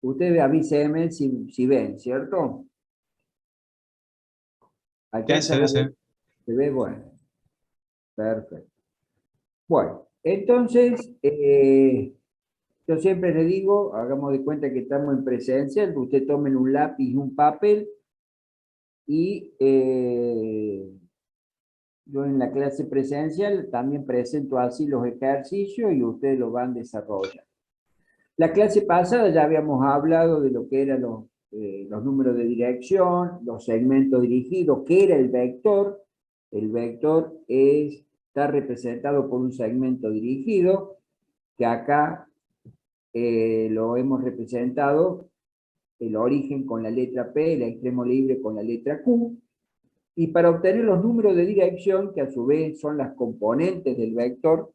Ustedes avísenme si ven, ¿cierto? Ya ¿Alcanzan se a ve, ver? ¿Se ve? Bueno, perfecto. Bueno, entonces, yo siempre le digo, hagamos de cuenta que estamos en presencia, que usted tomen un lápiz y un papel y yo en la clase presencial también presento así los ejercicios y ustedes los van desarrollando. La clase pasada ya habíamos hablado de lo que eran los números de dirección, los segmentos dirigidos, qué era el vector. El vector está representado por un segmento dirigido, que acá lo hemos representado el origen con la letra P, el extremo libre con la letra Q, y para obtener los números de dirección, que a su vez son las componentes del vector,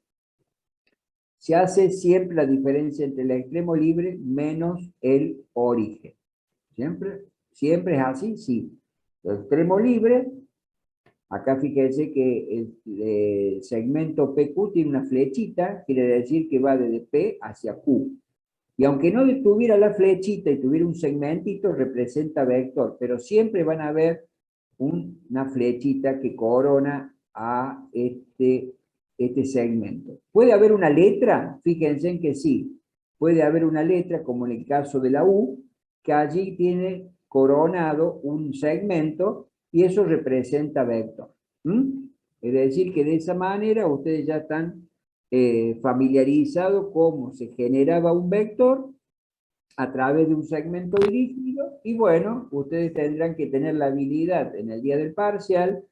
se hace siempre la diferencia entre el extremo libre menos el origen. ¿Siempre es así? Sí. El extremo libre, acá fíjense que el segmento PQ tiene una flechita, quiere decir que va desde P hacia Q. Y aunque no tuviera la flechita y tuviera un segmentito, representa vector, pero siempre van a ver una flechita que corona a este segmento. ¿Puede haber una letra? Fíjense en que sí. Puede haber una letra, como en el caso de la U, que allí tiene coronado un segmento y eso representa vector. ¿Mm? Es decir, que de esa manera ustedes ya están familiarizados cómo se generaba un vector a través de un segmento dirigido y bueno, ustedes tendrán que tener la habilidad en el día del parcial,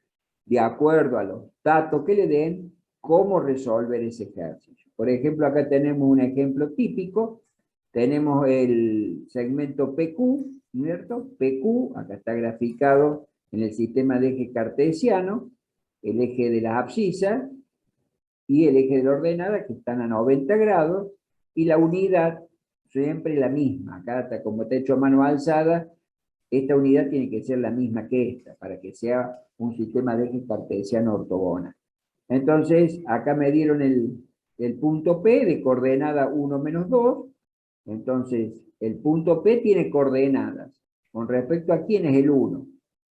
de acuerdo a los datos que le den, cómo resolver ese ejercicio. Por ejemplo, acá tenemos un ejemplo típico, tenemos el segmento PQ, ¿cierto? PQ, acá está graficado en el sistema de eje cartesiano, el eje de las abscisas y el eje de la ordenada que están a 90 grados, y la unidad siempre la misma. Acá, como está hecho a mano alzada, esta unidad tiene que ser la misma que esta, para que sea un sistema de eje cartesiano ortogonal. Entonces, acá me dieron el punto P de coordenada 1 menos 2. Entonces, el punto P tiene coordenadas. ¿Con respecto a quién es el 1?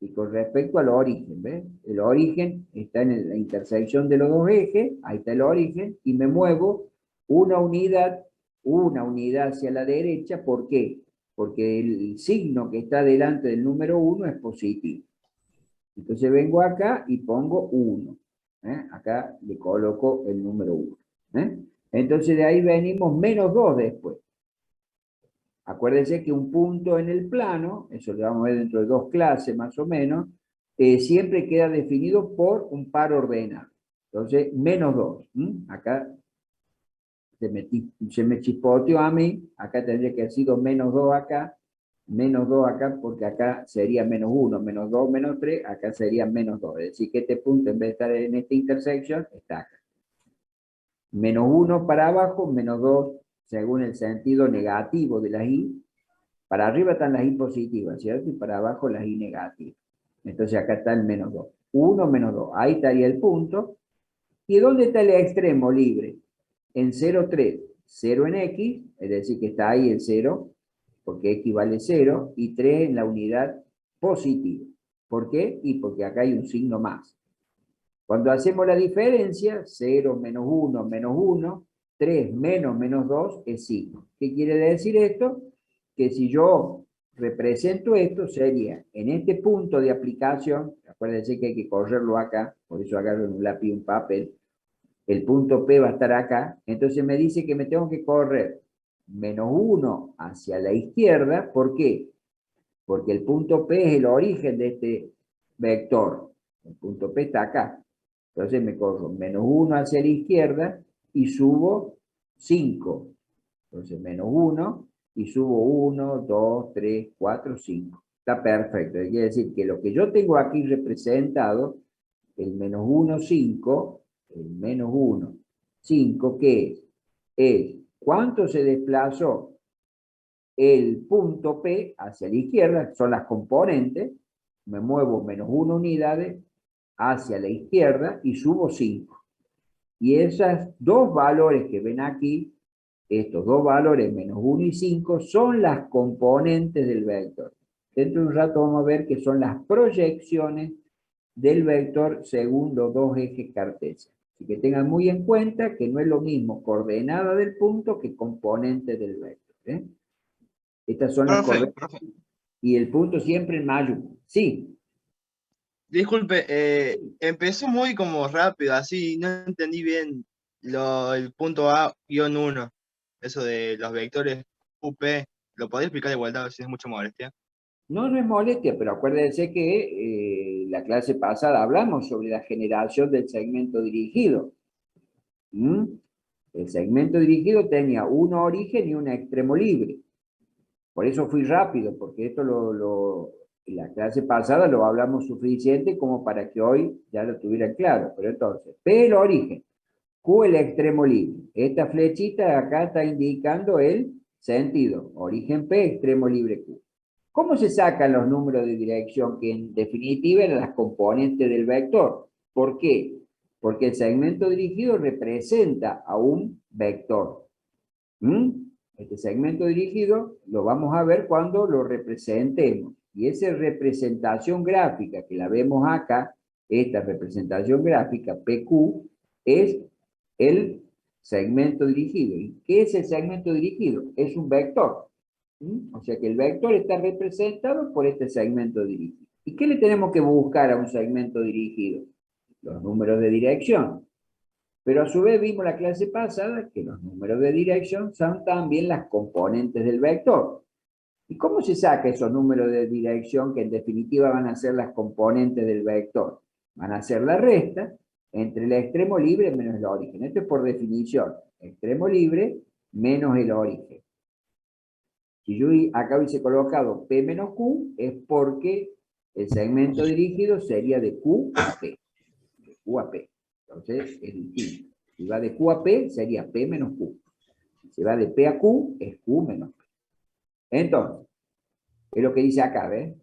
Y con respecto al origen, ¿ves? El origen está en la intersección de los dos ejes, ahí está el origen, y me muevo una unidad hacia la derecha. ¿Por qué? Porque el signo que está delante del número 1 es positivo. Entonces vengo acá y pongo 1. Acá le coloco el número 1. Entonces de ahí venimos menos 2 después. Acuérdense que un punto en el plano, eso lo vamos a ver dentro de 2 clases más o menos, siempre queda definido por un par ordenado. Entonces, menos 2. Acá se me chispoteó a mí, acá tendría que haber sido menos 2 acá, porque acá sería menos 1, menos 2, menos 3, acá sería menos 2. Es decir, que este punto, en vez de estar en esta intersección, está acá. Menos 1 para abajo, menos 2 según el sentido negativo de las i. Para arriba están las i positivas, ¿cierto? Y para abajo las i negativas. Entonces acá está el menos 2. 1 menos 2. Ahí estaría el punto. ¿Y dónde está el extremo libre? En 0, 3. 0 en x, es decir, que está ahí el 0, porque x vale 0, y 3 en la unidad positiva. ¿Por qué? Y porque acá hay un signo más. Cuando hacemos la diferencia, 0 menos 1 menos 1, 3 menos menos 2 es 5. ¿Qué quiere decir esto? Que si yo represento esto, sería en este punto de aplicación, acuérdense que hay que correrlo acá, por eso agarro un lápiz y un papel, el punto P va a estar acá, entonces me dice que me tengo que correr menos 1 hacia la izquierda. ¿Por qué? Porque el punto P es el origen de este vector. El punto P está acá. Entonces me corro menos 1 hacia la izquierda y subo 5. Entonces menos 1 y subo 1, 2, 3, 4, 5. Está perfecto. Quiere decir que lo que yo tengo aquí representado, el menos 1, 5, el menos 1, 5, ¿qué es? Es cuánto se desplazó el punto P hacia la izquierda, son las componentes, me muevo menos 1 unidades hacia la izquierda y subo 5. Y esos dos valores que ven aquí estos dos valores, menos 1 y 5, son las componentes del vector. Dentro de un rato vamos a ver que son las proyecciones del vector según los dos ejes cartesianos. Así que tengan muy en cuenta que no es lo mismo coordenada del punto que componente del vector. Estas son las Profe, coordenadas. Y el punto siempre en mayúscula. Sí. disculpe, empezó muy como rápido, así, no entendí bien el punto A-1, eso de los vectores UP. ¿Lo podría explicar de vuelta si es mucha molestia? No, no es molestia, pero acuérdense que la clase pasada hablamos sobre la generación del segmento dirigido. ¿Mm? El segmento dirigido tenía un origen y un extremo libre. Por eso fui rápido, porque esto en la clase pasada lo hablamos suficiente como para que hoy ya lo tuvieran claro. Pero entonces, P el origen, Q el extremo libre. Esta flechita de acá está indicando el sentido. Origen P, extremo libre Q. ¿Cómo se sacan los números de dirección que en definitiva eran las componentes del vector? ¿Por qué? Porque el segmento dirigido representa a un vector. ¿Mm? Este segmento dirigido lo vamos a ver cuando lo representemos. Y esa representación gráfica que la vemos acá, esta representación gráfica, PQ, es el segmento dirigido. ¿Y qué es el segmento dirigido? Es un vector. O sea que el vector está representado por este segmento dirigido. ¿Y qué le tenemos que buscar a un segmento dirigido? Los números de dirección. Pero a su vez vimos la clase pasada que los números de dirección son también las componentes del vector. ¿Y cómo se saca esos números de dirección que en definitiva van a ser las componentes del vector? Van a ser la resta entre el extremo libre menos el origen. Esto es por definición. Extremo libre menos el origen. Si yo acá hubiese colocado P menos Q, es porque el segmento dirigido sería de Q a P. De Q a P. Entonces es distinto. Si va de Q a P, sería P menos Q. Si va de P a Q, es Q menos P. Entonces, es lo que dice acá, ¿ves?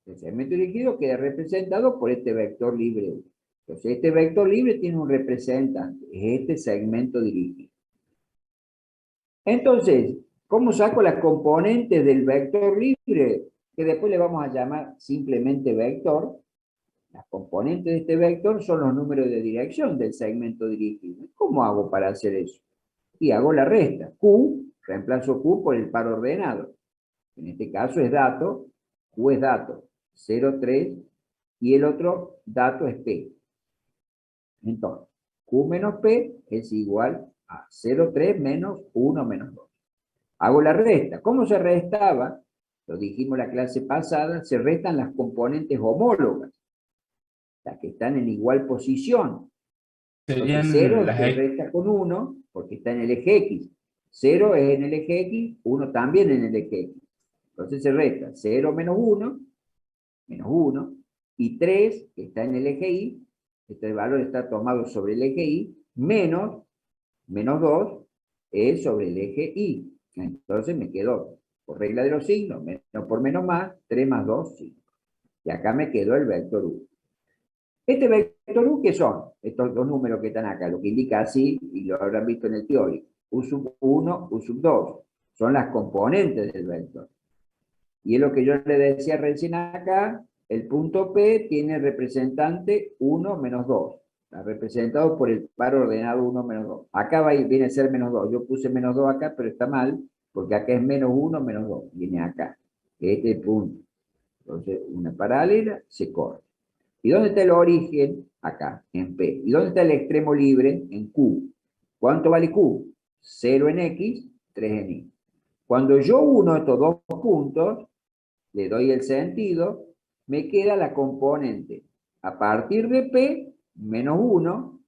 El segmento dirigido queda representado por este vector libre 1. Entonces, este vector libre tiene un representante, es este segmento dirigido. Entonces, ¿cómo saco las componentes del vector libre? Que después le vamos a llamar simplemente vector. Las componentes de este vector son los números de dirección del segmento dirigido. ¿Cómo hago para hacer eso? Y hago la resta. Q, reemplazo Q por el par ordenado. En este caso es dato, Q es dato, 0, 3, y el otro dato es P. Entonces, Q menos P es igual a 0, 3 menos 1 menos 2. Hago la resta. ¿Cómo se restaba? Lo dijimos la clase pasada, se restan las componentes homólogas, las que están en igual posición. Entonces Serían 0 las se X. resta con 1 porque está en el eje X. 0 es en el eje X, 1 también en el eje X. Entonces se resta 0 menos 1, menos 1, y 3, que está en el eje Y, este valor está tomado sobre el eje Y, menos 2 es sobre el eje Y. Entonces me quedó, por regla de los signos, menos por menos más, 3 más 2, 5. Y acá me quedó el vector U. Este vector U, ¿qué son? Estos dos números que están acá, lo que indica así, y lo habrán visto en el teórico. U sub 1, U sub 2. Son las componentes del vector. Y es lo que yo le decía recién acá, el punto P tiene representante 1 menos 2. Está representado por el par ordenado 1 menos 2. Acá viene a ser menos 2. Yo puse menos 2 acá, pero está mal, porque acá es menos 1 menos 2. Viene acá. Este punto. Entonces, una paralela se corta. ¿Y dónde está el origen? Acá, en P. ¿Y dónde está el extremo libre? En Q. ¿Cuánto vale Q? 0 en X, 3 en Y. Cuando yo uno estos dos puntos, le doy el sentido, me queda la componente a partir de P menos 1,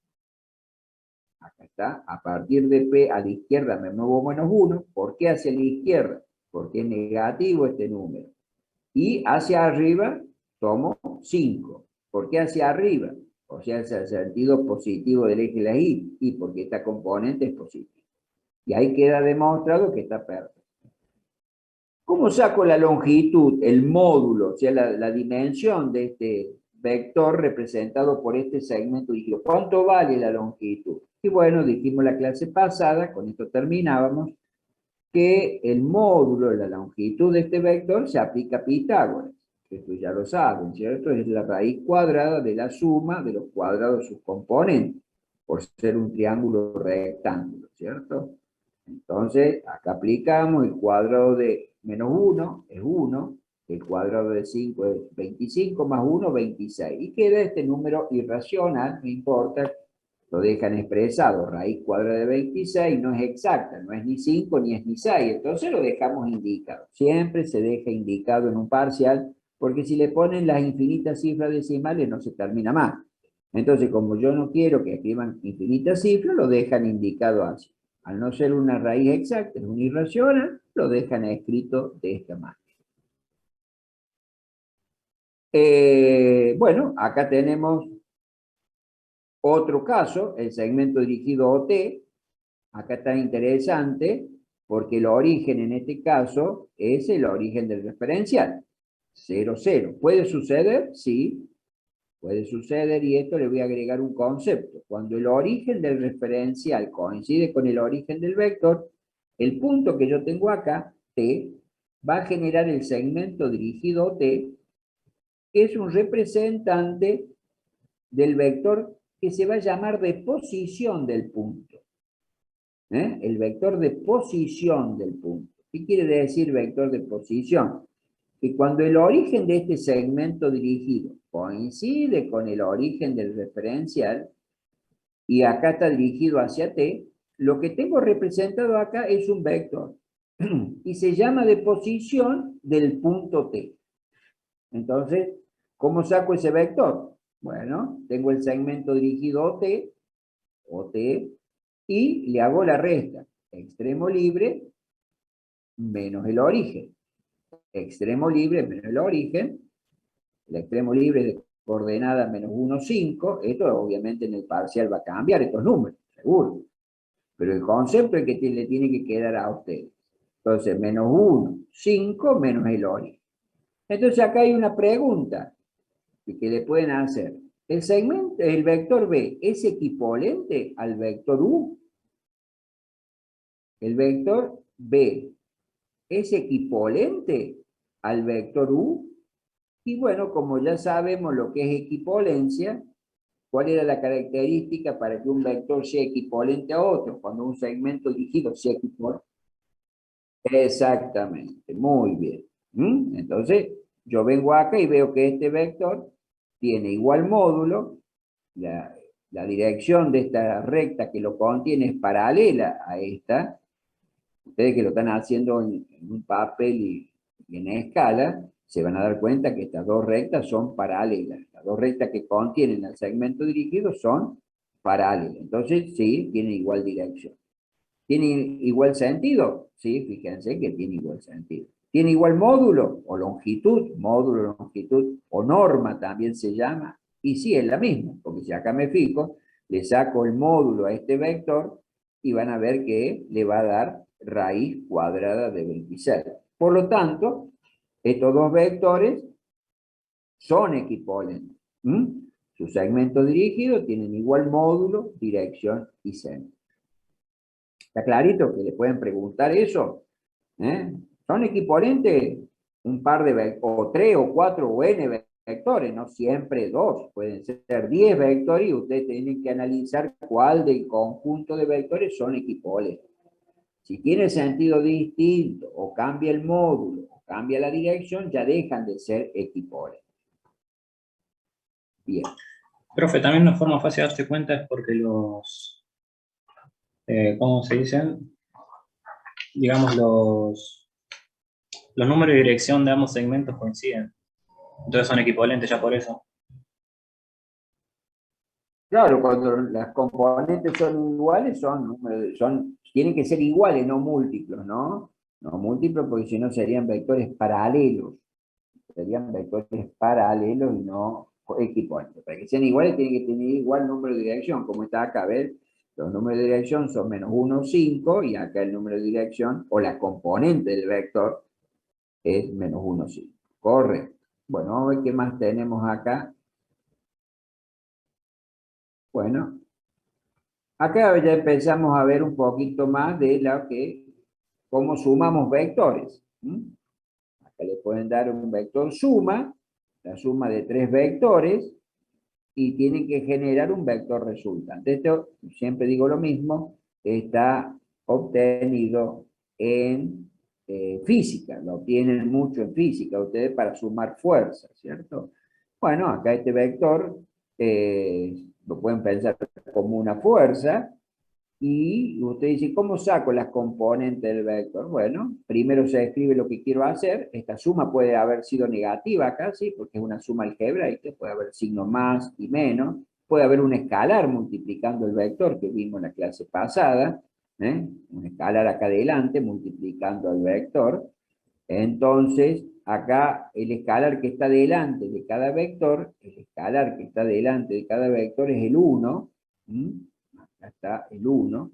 acá está, a partir de P a la izquierda me muevo menos 1, ¿por qué hacia la izquierda? Porque es negativo este número. Y hacia arriba tomo 5. ¿Por qué hacia arriba? O sea, hacia el sentido positivo del eje de la Y, y porque esta componente es positiva. Y ahí queda demostrado que está perfecto. ¿Cómo saco la longitud, el módulo, o sea, la dimensión de este vector representado por este segmento dirigido? ¿Cuánto vale la longitud? Y bueno, dijimos la clase pasada, con esto terminábamos, que el módulo de la longitud de este vector se aplica a Pitágoras. Esto ya lo saben, ¿cierto? Es la raíz cuadrada de la suma de los cuadrados de sus componentes, por ser un triángulo rectángulo, ¿cierto? Entonces, acá aplicamos el cuadrado de menos 1, es 1, el cuadrado de 5 es 25, más 1, 26. Y queda este número irracional, no importa, lo dejan expresado, raíz cuadrada de 26 no es exacta, no es ni 5 ni es ni 6, entonces lo dejamos indicado. Siempre se deja indicado en un parcial, porque si le ponen las infinitas cifras decimales no se termina más. Entonces, como yo no quiero que escriban infinitas cifras, lo dejan indicado así. Al no ser una raíz exacta, es un irracional, lo dejan escrito de esta manera. Bueno, acá tenemos otro caso, el segmento dirigido OT. Acá está interesante porque el origen en este caso es el origen del referencial. 0, 0. ¿Puede suceder? Sí, puede suceder, y esto le voy a agregar un concepto. Cuando el origen del referencial coincide con el origen del vector, el punto que yo tengo acá, T, va a generar el segmento dirigido T, que es un representante del vector que se va a llamar de posición del punto. El vector de posición del punto. ¿Qué quiere decir vector de posición? Que cuando el origen de este segmento dirigido coincide con el origen del referencial, y acá está dirigido hacia T, lo que tengo representado acá es un vector, y se llama de posición del punto T. Entonces, ¿cómo saco ese vector? Bueno, tengo el segmento dirigido OT, y le hago la resta. Extremo libre menos el origen. Extremo libre menos el origen. El extremo libre de coordenada menos 1, 5. Esto obviamente en el parcial va a cambiar estos números, seguro. Pero el concepto es que le tiene que quedar a ustedes. Entonces, menos 1, 5 menos el origen. Entonces acá hay una pregunta que le pueden hacer. ¿El vector B es equivalente al vector U? El vector B es equivalente al vector U. Y bueno, como ya sabemos lo que es equivalencia, ¿cuál era la característica para que un vector sea equivalente a otro? Cuando un segmento dirigido sea equivalente. Exactamente, muy bien. Entonces, yo vengo acá y veo que este vector tiene igual módulo, la dirección de esta recta que lo contiene es paralela a esta. Ustedes que lo están haciendo en un papel y en escala, se van a dar cuenta que estas dos rectas son paralelas. Las dos rectas que contienen el segmento dirigido son paralelas. Entonces, sí, tienen igual dirección. ¿Tiene igual sentido? Sí, fíjense que tiene igual sentido. ¿Tiene igual módulo o longitud? Módulo, longitud o norma también se llama. Y sí, es la misma, porque si acá me fijo, le saco el módulo a este vector y van a ver que le va a dar raíz cuadrada de 26. Por lo tanto, estos dos vectores son equivalentes. Su segmento dirigido tienen igual módulo, dirección y centro. ¿Está clarito que le pueden preguntar eso? ¿Son equivalentes un par de vectores, o 3 o 4 o n vectores? No siempre dos, pueden ser 10 vectores y ustedes tienen que analizar cuál del conjunto de vectores son equivalentes. Si tiene sentido distinto, o cambia el módulo, o cambia la dirección, ya dejan de ser equivalentes. Bien. Profe, también una forma fácil de darse cuenta es porque ¿cómo se dicen? Digamos, los números de dirección de ambos segmentos coinciden. Entonces son equivalentes ya por eso. Claro, cuando las componentes son iguales, tienen que ser iguales, no múltiplos, ¿no? No múltiplos porque si no serían vectores paralelos. Serían vectores paralelos y no equivalentes. Para que sean iguales tienen que tener igual número de dirección, como está acá, ¿ves? Los números de dirección son menos 1, 5, y acá el número de dirección, o la componente del vector, es menos 1, 5. Correcto. Bueno, vamos a ver qué más tenemos acá. Bueno, acá ya empezamos a ver un poquito más de lo que cómo sumamos vectores. Acá le pueden dar un vector suma, la suma de 3 vectores, y tienen que generar un vector resultante. Esto, siempre digo lo mismo, está obtenido en física, lo obtienen mucho en física ustedes para sumar fuerzas, ¿cierto? Bueno, acá este vector lo pueden pensar como una fuerza, y usted dice, ¿cómo saco las componentes del vector? Bueno, primero se escribe lo que quiero hacer. Esta suma puede haber sido negativa acá, ¿sí? Porque es una suma algebraica, puede haber signo más y menos. Puede haber un escalar multiplicando el vector que vimos en la clase pasada, ¿eh? Un escalar acá adelante multiplicando el vector. Entonces, acá el escalar que está delante de cada vector, el escalar que está delante de cada vector es el 1. Acá está el 1.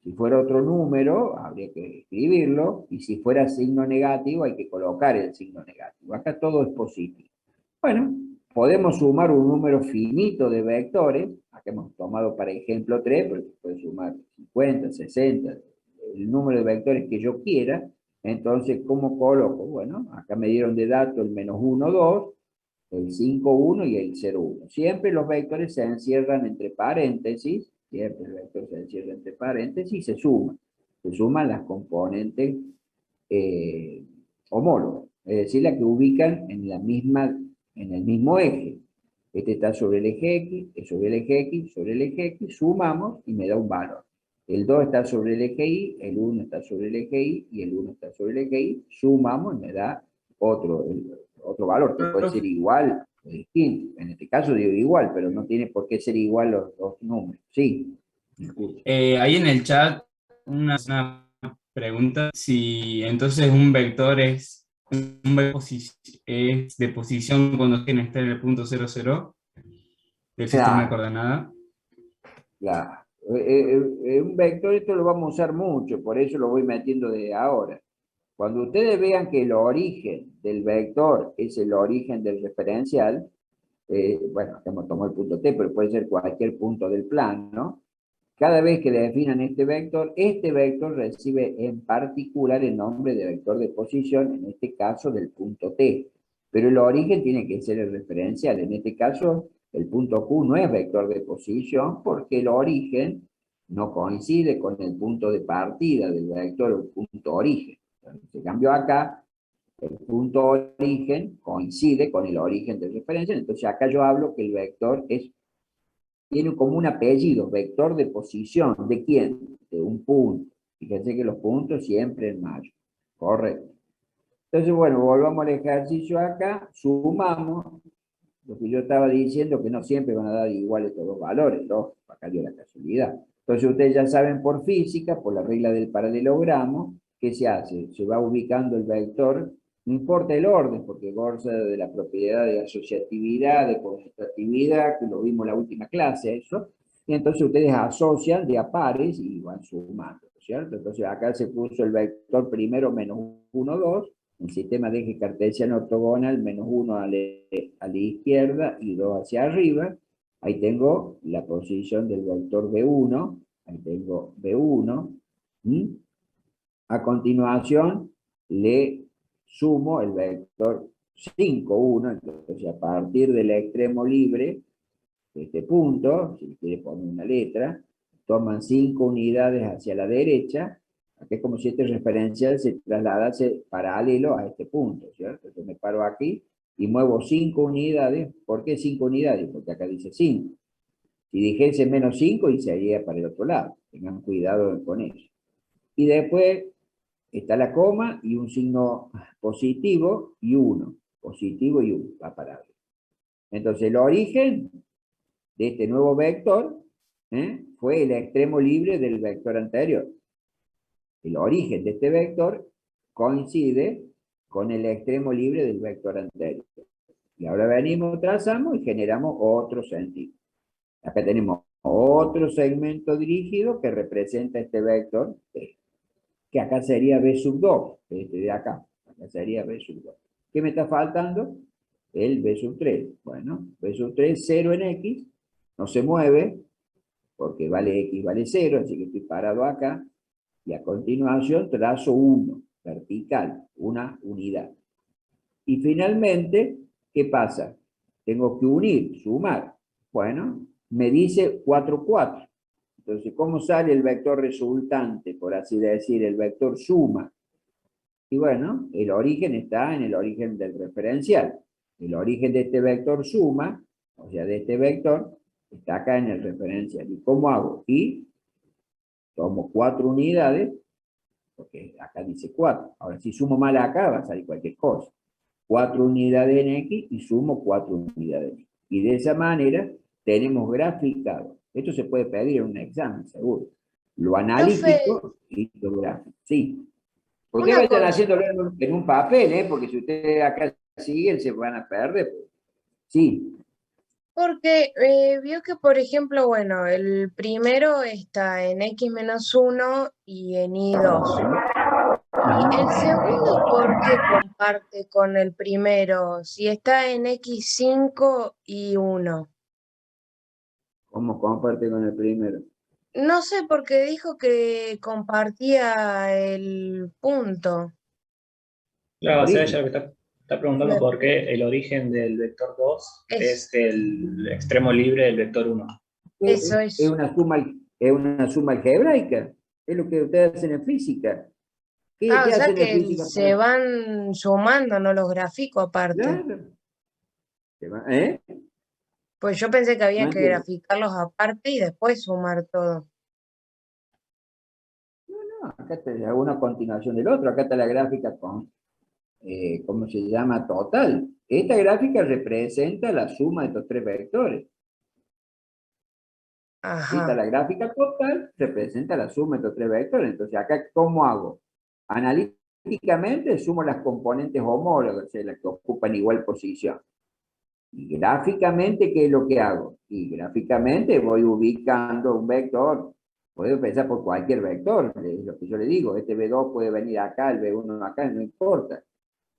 Si fuera otro número, habría que escribirlo, y si fuera signo negativo, hay que colocar el signo negativo. Acá todo es positivo. Bueno, podemos sumar un número finito de vectores. Acá hemos tomado para ejemplo 3, pero se puede sumar 50, 60, el número de vectores que yo quiera. Entonces, ¿cómo coloco? Bueno, acá me dieron de dato el -1, 2, el 5, 1 y el 0, 1. Siempre los vectores se encierran entre paréntesis, siempre el vector se encierra entre paréntesis y se suman. Se suman las componentes homólogas, es decir, las que ubican en la misma, en el mismo eje. Este está sobre el eje X, sobre el eje X, sobre el eje X, sumamos y me da un valor. El 2 está sobre el eje Y, el 1 está sobre el eje Y y el 1 está sobre el eje Y, sumamos y me da otro valor, que puede ser igual o distinto. En este caso digo igual, pero no tiene por qué ser igual los dos números. Sí, me escucho. Ahí en el chat, una pregunta, si entonces un vector es de posición cuando tiene que estar en el punto 00 del sistema de Claro, coordenadas. claro. Un vector esto lo vamos a usar mucho, por eso lo voy metiendo de ahora. Cuando ustedes vean que el origen del vector es el origen del referencial, bueno, acá hemos tomado el punto T, pero puede ser cualquier punto del plano. Cada vez que definan este vector recibe en particular el nombre de vector de posición, en este caso del punto T. Pero el origen tiene que ser el referencial. En este caso, el punto Q no es vector de posición porque el origen no coincide con el punto de partida del vector, el punto origen. Entonces, se cambió acá, el punto origen coincide con el origen de referencia. Entonces acá yo hablo que el vector tiene como un apellido, vector de posición. ¿De quién? De un punto. Fíjense que los puntos siempre en mayo. Correcto. Entonces, bueno, volvamos al ejercicio acá, sumamos lo que yo estaba diciendo, que no siempre van a dar iguales todos los valores, ¿no? Acá dio la casualidad. Entonces ustedes ya saben por física, por la regla del paralelogramo, ¿qué se hace? Se va ubicando el vector, no importa el orden, porque goza de la propiedad de asociatividad, de conmutatividad, que lo vimos en la última clase, eso, y entonces ustedes asocian de a pares y van sumando, ¿cierto? Entonces acá se puso el vector primero -1, 2, un sistema de eje cartesiano ortogonal, -1 a la izquierda y 2 hacia arriba. Ahí tengo la posición del vector B1, ahí tengo B1. A continuación, le sumo el vector 5, 1, entonces a partir del extremo libre de este punto, si quiere poner una letra, toman 5 unidades hacia la derecha. Aquí es como si este referencial se trasladase paralelo a este punto, ¿cierto? Entonces me paro aquí y muevo 5 unidades. ¿Por qué 5 unidades? Porque acá dice 5. Si dijese -5, y se haría para el otro lado. Tengan cuidado con eso. Y después está la coma y un signo positivo y 1. Positivo y 1. Va para arriba. Entonces el origen de este nuevo vector fue el extremo libre del vector anterior. El origen de este vector coincide con el extremo libre del vector anterior. Y ahora venimos, trazamos y generamos otro sentido. Acá tenemos otro segmento dirigido que representa este vector, que acá sería B sub 2, este de acá. Acá sería B sub 2. ¿Qué me está faltando? El B sub 3. Bueno, B sub 3, 0 en X, no se mueve, porque vale X vale 0, así que estoy parado acá. Y a continuación trazo 1, vertical, una unidad. Y finalmente, ¿qué pasa? Tengo que unir, sumar. Bueno, me dice 4, 4. Entonces, ¿cómo sale el vector resultante? Por así decir, el vector suma. Y bueno, el origen está en el origen del referencial. El origen de este vector suma, o sea, de este vector, está acá en el referencial. ¿Y cómo hago? Y tomo 4 unidades, porque acá dice 4. Ahora, si sumo mal acá, va a salir cualquier cosa. 4 unidades en X y sumo 4 unidades en X. Y de esa manera tenemos graficado. Esto se puede pedir en un examen, seguro. Lo Profe, analítico y lo gráfico. Sí. ¿Por qué una vayan cosa. haciéndolo en un papel, Porque si ustedes acá siguen, se van a perder. Sí. Porque vio que, por ejemplo, bueno, el primero está en x-1 y en y2. Y el segundo, ¿por qué comparte con el primero? Si está en x5 y 1. ¿Cómo comparte con el primero? No sé, porque dijo que compartía el punto. Claro, o sea, ella Origen. lo que está preguntando Me- por qué el origen del vector 2 Es, es el extremo libre del vector 1. eso Es es. una suma algebraica. Es lo que ustedes hacen en física. ¿Qué, Ah, o qué sea hacen en que física? se van sumando, no los grafico aparte. Claro. ¿Eh? Pues yo pensé que No había que entiendo. graficarlos aparte y después sumar todo. No, acá te hago una continuación del otro. Acá está la gráfica con, ¿cómo se llama? Total. Esta gráfica representa la suma de estos 3 vectores. Esta, Ajá. la gráfica total, representa la suma de estos 3 vectores. Entonces, acá, ¿cómo hago? Analíticamente sumo las componentes homólogas, o sea, las que ocupan igual posición. Y gráficamente, ¿qué es lo que hago? Y gráficamente voy ubicando un vector. Puedo empezar por cualquier vector, es lo que yo le digo. Este B2 puede venir acá, el B1 acá, no importa.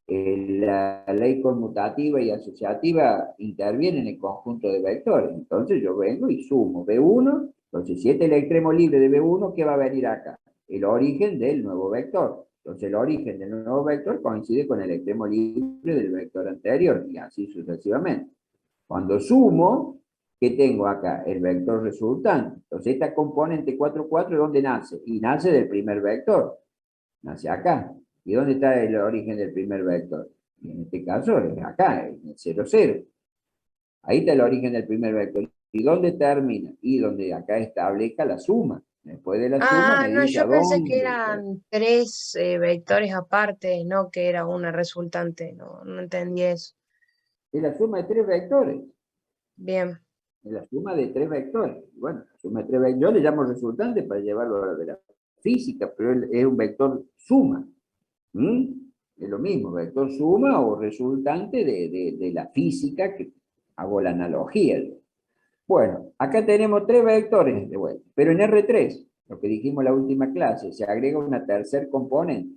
La ley conmutativa y asociativa interviene en el conjunto de vectores. Entonces yo vengo y sumo B1. Entonces, si este es el extremo libre de B1, ¿qué va a venir acá? El origen del nuevo vector. Entonces, el origen del nuevo vector coincide con el extremo libre del vector anterior, y así sucesivamente. Cuando sumo, ¿qué tengo acá? El vector resultante. Entonces, esta componente 4, 4, ¿dónde nace? Y nace del primer vector. Nace acá. ¿Y dónde está el origen del primer vector? Y en este caso es acá, en el 0, 0. Ahí está el origen del primer vector. ¿Y dónde termina? Y donde acá establezca la suma. Después de la suma Ah, me no, dice a yo pensé que dónde. eran tres vectores aparte, no que era una resultante. No, no entendí eso. Es la suma de 3 vectores. Bien. Es la suma de 3 vectores. Bueno, la suma de 3 vectores, yo le llamo resultante para llevarlo a la de la física, pero es un vector suma. ¿Mm? Es lo mismo, vector suma o resultante de la física, que hago la analogía. Bueno, acá tenemos 3 vectores de vuelta, pero en R3, lo que dijimos en la última clase, se agrega una tercer componente.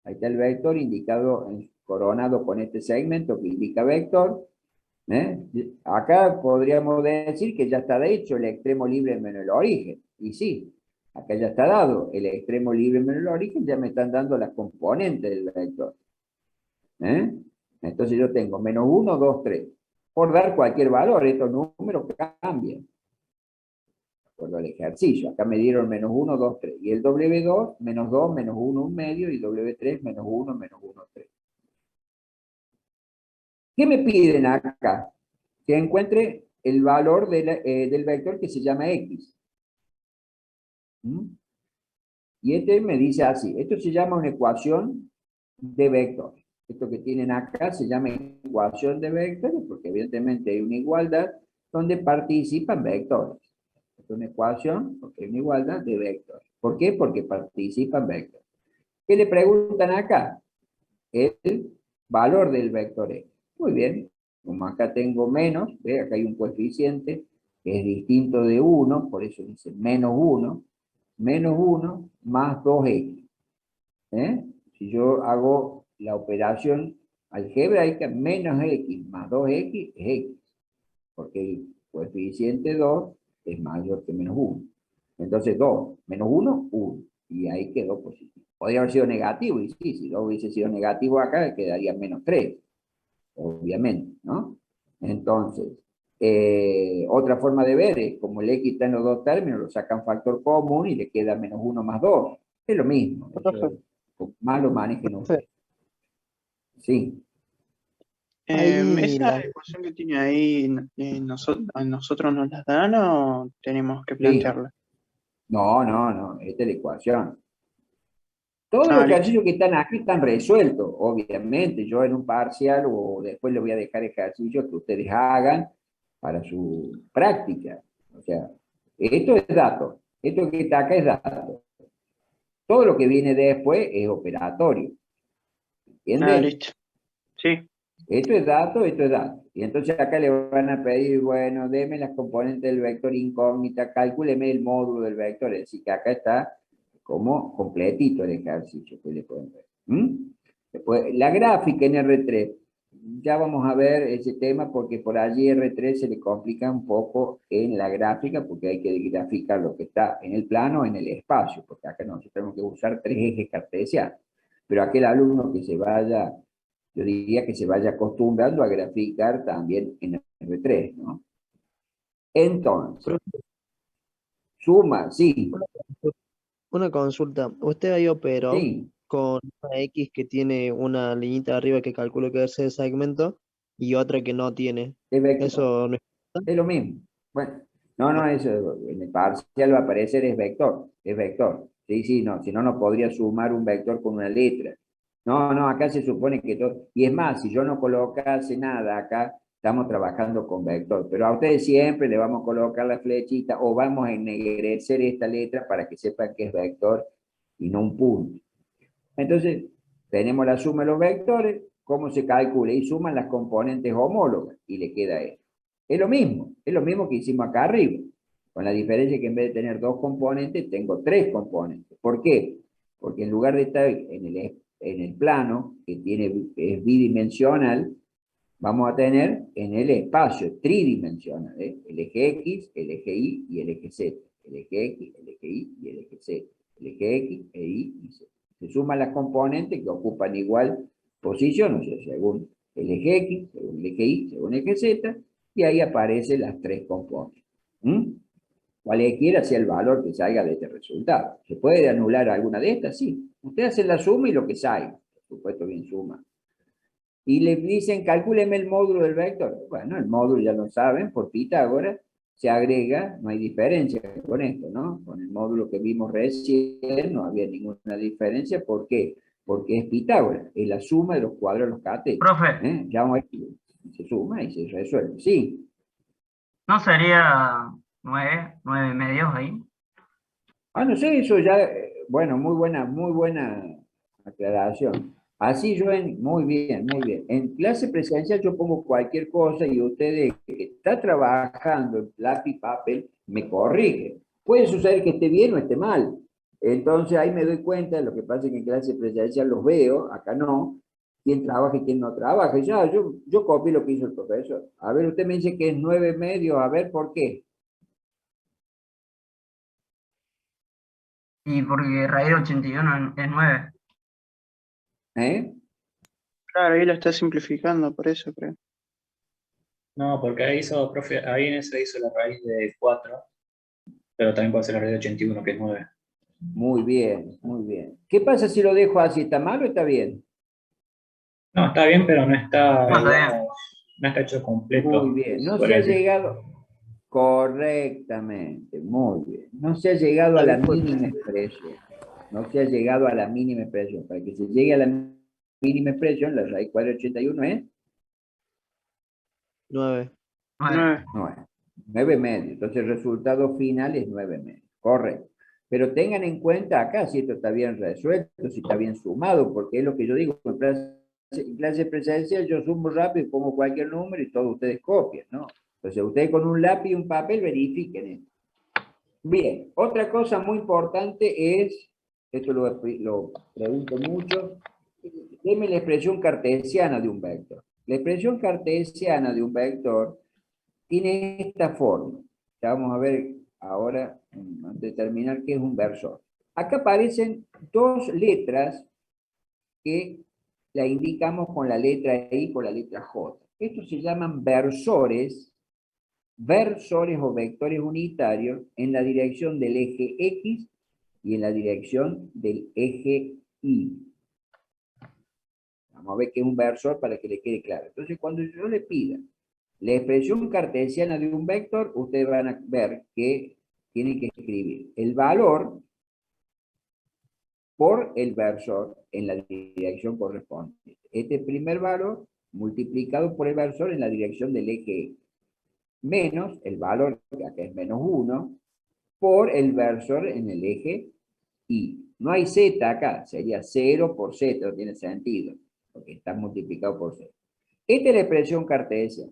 Ahí está el vector indicado, coronado con este segmento que indica vector. Acá podríamos decir que ya está hecho el extremo libre menos el origen. Y sí, acá ya está dado el extremo libre menos el origen, ya me están dando las componentes del vector. Entonces yo tengo menos 1, 2, 3. Por dar cualquier valor, estos números cambian. Por el ejercicio, acá me dieron menos 1, 2, 3. Y el W2, menos 2, menos 1, 1 medio, y W3, menos 1, menos 1, 3. ¿Qué me piden acá? Que encuentre el valor del vector que se llama X. Y este me dice así, esto se llama una ecuación de vectores. Esto que tienen acá se llama ecuación de vectores, porque evidentemente hay una igualdad donde participan vectores. Es una ecuación, porque hay una igualdad de vectores. ¿Por qué? Porque participan vectores. ¿Qué le preguntan acá? El valor del vector X. Muy bien, como acá tengo menos, ¿ve? Acá hay un coeficiente que es distinto de 1, por eso dice menos 1 más 2x. Si yo hago la operación algebraica, menos x más 2x es x, porque el coeficiente 2 es mayor que menos 1. Entonces 2 menos 1, 1. Y ahí quedó positivo. Podría haber sido negativo, y sí, si no hubiese sido negativo acá, quedaría -3, obviamente, ¿no? Entonces, otra forma de ver es, como el X está en los dos términos, lo sacan factor común y le queda -1 más 2. Es lo mismo. Profe, Más lo manejen ustedes. Sí. ahí ¿Esa ecuación que tiene ahí, a nosotros nos la dan o tenemos que Sí. plantearla? No, esta es la ecuación. Todos los Ah, listo. ejercicios que están aquí están resueltos, obviamente. Yo en un parcial o después les voy a dejar ejercicios que ustedes hagan para su práctica. O sea, esto es dato. Esto que está acá es dato. Todo lo que viene después es operatorio. Ah, ¿Entiendes? listo. Sí. Esto es dato, esto es dato. Y entonces acá le van a pedir, bueno, deme las componentes del vector incógnita, calcúleme el módulo del vector. Es decir, que acá está como completito el ejercicio que le pueden ver. Después, la gráfica en R3. Ya vamos a ver ese tema porque por allí R3 se le complica un poco en la gráfica porque hay que graficar lo que está en el plano, en el espacio, porque acá nosotros tenemos que usar 3 ejes cartesianos. Pero aquel alumno que se vaya, yo diría que se vaya acostumbrando a graficar también en R3, ¿no? Entonces, suma, sí, una consulta. Usted ahí operó sí, con una X que tiene una liñita arriba que calculo que es el segmento y otra que no tiene. es vector. Eso no Es lo mismo. Bueno, no, eso en el parcial va a aparecer es vector. Sí, sí, no, si no, no podría sumar un vector con una letra. No, acá se supone que todo, y es más, si yo no colocase nada acá, estamos trabajando con vector, pero a ustedes siempre le vamos a colocar la flechita o vamos a ennegrecer esta letra para que sepan que es vector y no un punto. Entonces, tenemos la suma de los vectores, cómo se calcula, y suman las componentes homólogas, y le queda esto. Es lo mismo que hicimos acá arriba, con la diferencia que en vez de tener 2 componentes, tengo 3 componentes. ¿Por qué? Porque en lugar de estar en el plano, que es bidimensional, vamos a tener en el espacio tridimensional, el eje X, el eje Y y el eje Z. El eje X, el eje Y y el eje Z. El eje X, Y y Z. Se suman las componentes que ocupan igual posición, o sea, según el eje X, según el eje Y, según el eje Z, y ahí aparecen las 3 componentes. Cualquiera sea el valor que salga de este resultado. ¿Se puede anular alguna de estas? Sí. Usted hace la suma y lo que salga. Por supuesto, bien suma. Y le dicen, calcúleme el módulo del vector. Bueno, el módulo ya lo saben, por Pitágoras se agrega, no hay diferencia con esto, ¿no? Con el módulo que vimos recién no había ninguna diferencia. ¿Por qué? Porque es Pitágoras, es la suma de los cuadros de los catetos. Profe, Ya vamos a ver, se suma y se resuelve. Sí. ¿no sería 9 medios ahí? No sé, eso ya, bueno, muy buena aclaración. Así yo muy bien, muy bien. En clase presencial yo pongo cualquier cosa y ustedes que está trabajando en lápiz y papel me corrigen. Puede suceder que esté bien o esté mal. Entonces ahí me doy cuenta, lo que pasa es que en clase presencial los veo, acá no, quién trabaja y quién no trabaja. Ya, yo copio lo que hizo el profesor. A ver, usted me dice que es 9 medios, a ver, ¿por qué? Y porque raíz de 81 es 9. ¿Eh? Claro, ahí lo está simplificando, por eso creo. No, porque ahí hizo, profe, ahí en ese hizo la raíz de 4, pero también puede ser la raíz de 81, que es 9. Muy bien, muy bien. ¿Qué pasa si lo dejo así? ¿Está mal o está bien? No, está bien, pero no está, No, está bien. digamos, no está hecho completo. Muy bien. No se podría ha decir. llegado correctamente, muy bien. No se ha llegado a la mínima expresión. No se ha llegado a la mínima expresión. Para que se llegue a la mínima expresión, la raíz cuadrada de 81 es 9. 9. 9. 9 medios. Entonces el resultado final es 9 medios. Correcto. Pero tengan en cuenta acá si esto está bien resuelto, si está bien sumado, porque es lo que yo digo, en clase presencial yo sumo rápido, pongo cualquier número y todos ustedes copian, ¿no? Entonces ustedes con un lápiz y un papel verifiquen esto. Bien, otra cosa muy importante es, esto lo pregunto mucho, deme la expresión cartesiana de un vector. La expresión cartesiana de un vector tiene esta forma. Ya vamos a ver ahora, antes de terminar, qué es un versor. Acá aparecen dos letras que la indicamos con la letra I y con la letra J. Estos se llaman versores o vectores unitarios en la dirección del eje X y en la dirección del eje Y. Vamos a ver qué es un versor para que le quede claro. Entonces, cuando yo le pida la expresión cartesiana de un vector, ustedes van a ver que tienen que escribir el valor por el versor en la dirección correspondiente. Este primer valor multiplicado por el versor en la dirección del eje X, menos el valor, que acá es menos 1, por el versor en el eje Y. No hay z acá, sería 0 por z, no tiene sentido, porque está multiplicado por 0. Esta es la expresión cartesiana.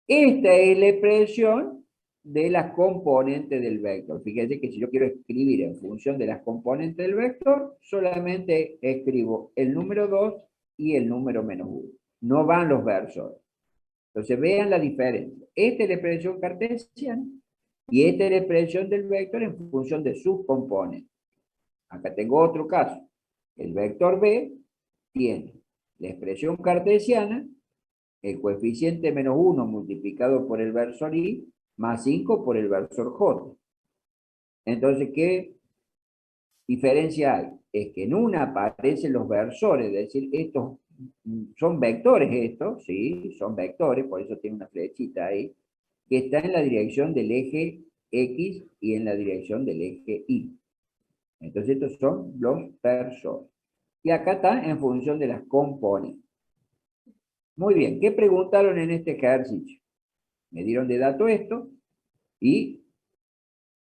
Esta es la expresión de las componentes del vector. Fíjense que si yo quiero escribir en función de las componentes del vector, solamente escribo el número 2 y el número menos 1. No van los versores. Entonces vean la diferencia. Esta es la expresión cartesiana y esta es la expresión del vector en función de sus componentes. Acá tengo otro caso. El vector B tiene la expresión cartesiana, el coeficiente menos 1 multiplicado por el versor I, más 5 por el versor J. Entonces, ¿qué diferencia hay? Es que en una aparecen los versores, es decir, estos son vectores estos, sí, son vectores, por eso tiene una flechita ahí, que está en la dirección del eje X y en la dirección del eje Y. Entonces estos son los versores. Y acá está en función de las componentes. Muy bien, ¿qué preguntaron en este ejercicio? Me dieron de dato esto y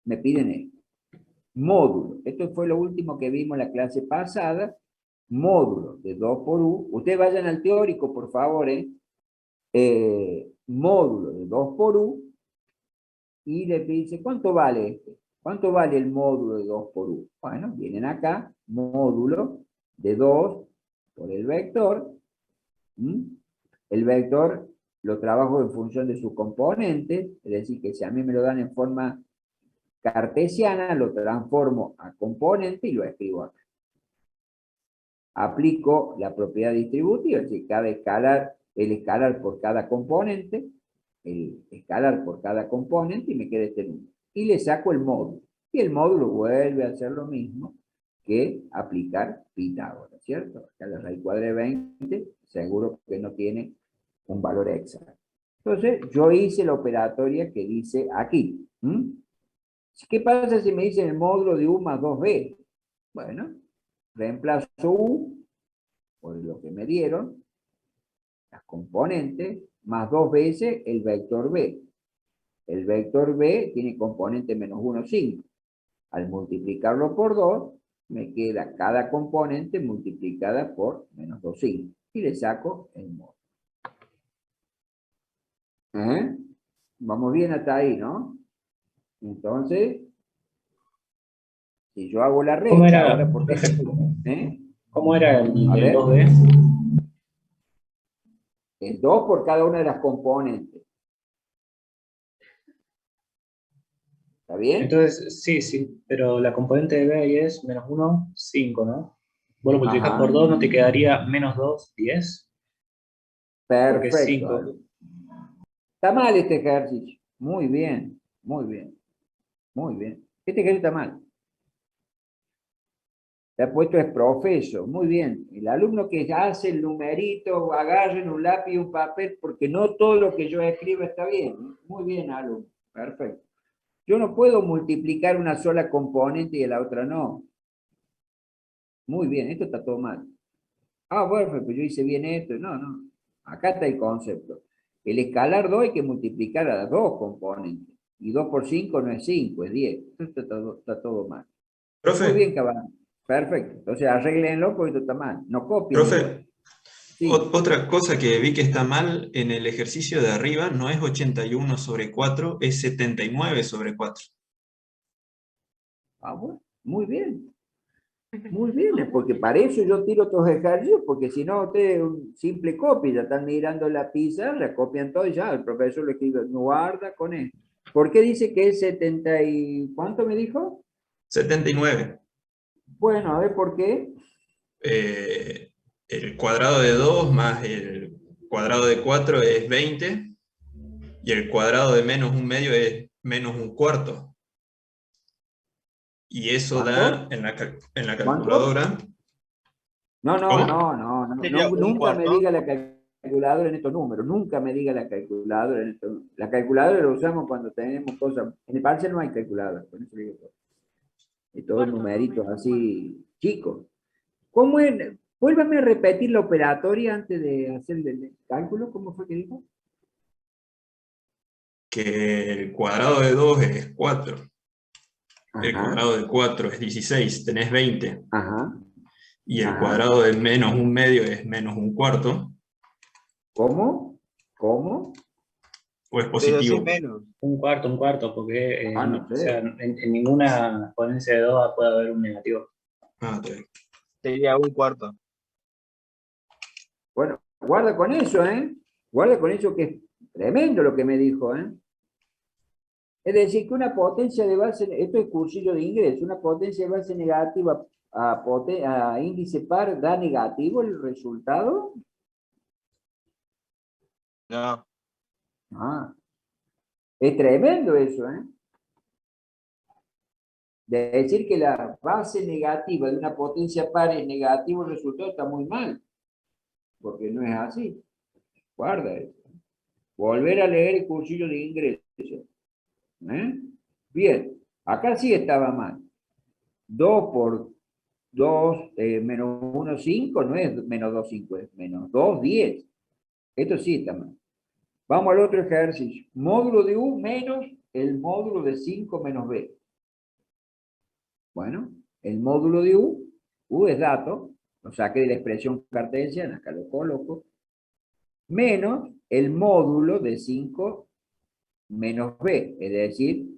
me piden esto. Módulo. Esto fue lo último que vimos en la clase pasada. Módulo de 2 por U. Ustedes vayan al teórico, por favor. Módulo de 2 por U. Y le dice, ¿cuánto vale este? ¿Cuánto vale el módulo de 2 por U? Bueno, vienen acá, módulo de 2 por el vector. El vector lo trabajo en función de sus componentes, es decir, que si a mí me lo dan en forma cartesiana, lo transformo a componente y lo escribo acá. Aplico la propiedad distributiva, es decir, el escalar por cada componente, y me queda este número. Y le saco el módulo. Y el módulo vuelve a hacer lo mismo que aplicar Pitágoras, ¿cierto? Acá la raíz cuadrada de 20, seguro que no tiene un valor exacto. Entonces, yo hice la operatoria que dice aquí. ¿Qué pasa si me dicen el módulo de U más 2B? Bueno, reemplazo U por lo que me dieron, las componentes, más 2 veces el vector B. El vector B tiene componente menos 1, 5. Al multiplicarlo por 2, me queda cada componente multiplicada por menos 2, 5. Y le saco el módulo. Vamos bien hasta ahí, ¿no? Entonces, si yo hago la regla... ¿Cómo era, ahora por profe? ¿eh? ¿Cómo era el A ver. 2D? El 2 por cada una de las componentes. ¿Está bien? Entonces, sí, pero la componente de B ahí es menos 1, 5, ¿no? Vos lo multiplicás Ajá. por 2, ¿no te quedaría menos 2, 10? Porque es Perfecto. 5. alumno. Está mal este ejercicio. Muy bien, muy bien. Muy bien. Este ejercicio está mal. Le ha puesto es profeso. Muy bien. El alumno que hace el numerito, agarren un lápiz y un papel, porque no todo lo que yo escribo está bien. Muy bien, alumno. Perfecto. Yo no puedo multiplicar una sola componente y la otra no. Muy bien, esto está todo mal. Ah, bueno, pues yo hice bien esto. No, no. Acá está el concepto. El escalar 2 hay que multiplicar a las dos componentes. Y 2 por 5 no es 5, es 10. Esto está todo mal. Muy Profe, bien, caballero. Perfecto. Entonces arréglenlo porque esto está mal. No copien. profe, Sí. otra cosa que vi que está mal en el ejercicio de arriba no es 81 sobre 4, es 79 sobre 4. Ah, bueno. Muy bien. Muy bien, porque para eso yo tiro estos ejercicios, porque si no, ustedes un simple copia, ya están mirando la pizarra, copian todo y ya, el profesor lo escribe, guarda con esto. ¿Por qué dice que es 70 y cuánto me dijo? 79. Bueno, a ver por qué. El cuadrado de 2 más el cuadrado de 4 es 20, y el cuadrado de menos un medio es menos un cuarto. Y eso da ¿Cuánto? en la ¿Cuánto? calculadora. No, ¿Cómo? Sería un nunca me cuarto. diga la calculadora en estos números, nunca me diga la calculadora en estos números. La calculadora la usamos cuando tenemos cosas, en el parcial no hay calculadora, por eso digo todo. Y todos numeritos así chicos. ¿Cómo es? Vuélvame a repetir la operatoria antes de hacer el cálculo, ¿cómo fue que dijo? Que el cuadrado de 2 es 4. El Ajá, cuadrado de 4 es 16, tenés 20. ajá, Y el ajá. cuadrado de menos un medio es menos un cuarto. ¿Cómo? ¿Cómo? ¿O es Pero sí positivo? menos. Un cuarto, porque Ah, no o sea, sé. en ninguna exponencia de 2 puede haber un negativo. Ah, está bien. Sería un cuarto. Bueno, guarda con eso, ¿eh? Guarda con eso que es tremendo lo que me dijo, ¿eh? Es decir, que una potencia de base, esto es cursillo de ingreso, una potencia de base negativa a índice par da negativo el resultado. No. Ah, es tremendo eso, ¿eh? De decir que la base negativa de una potencia par es negativo, el resultado está muy mal, porque no es así. Guarda eso. Volver a leer el cursillo de ingreso. ¿Eh? Bien, acá sí estaba mal. 2 por 2 menos 1, 5, no es menos 2, 5, es menos 2, 10. Esto sí está mal. Vamos al otro ejercicio. Módulo de U menos el módulo de 5 menos B. Bueno, el módulo de U es dato, lo saqué de la expresión cartesiana, acá lo coloco, menos el módulo de 5 menos B, es decir,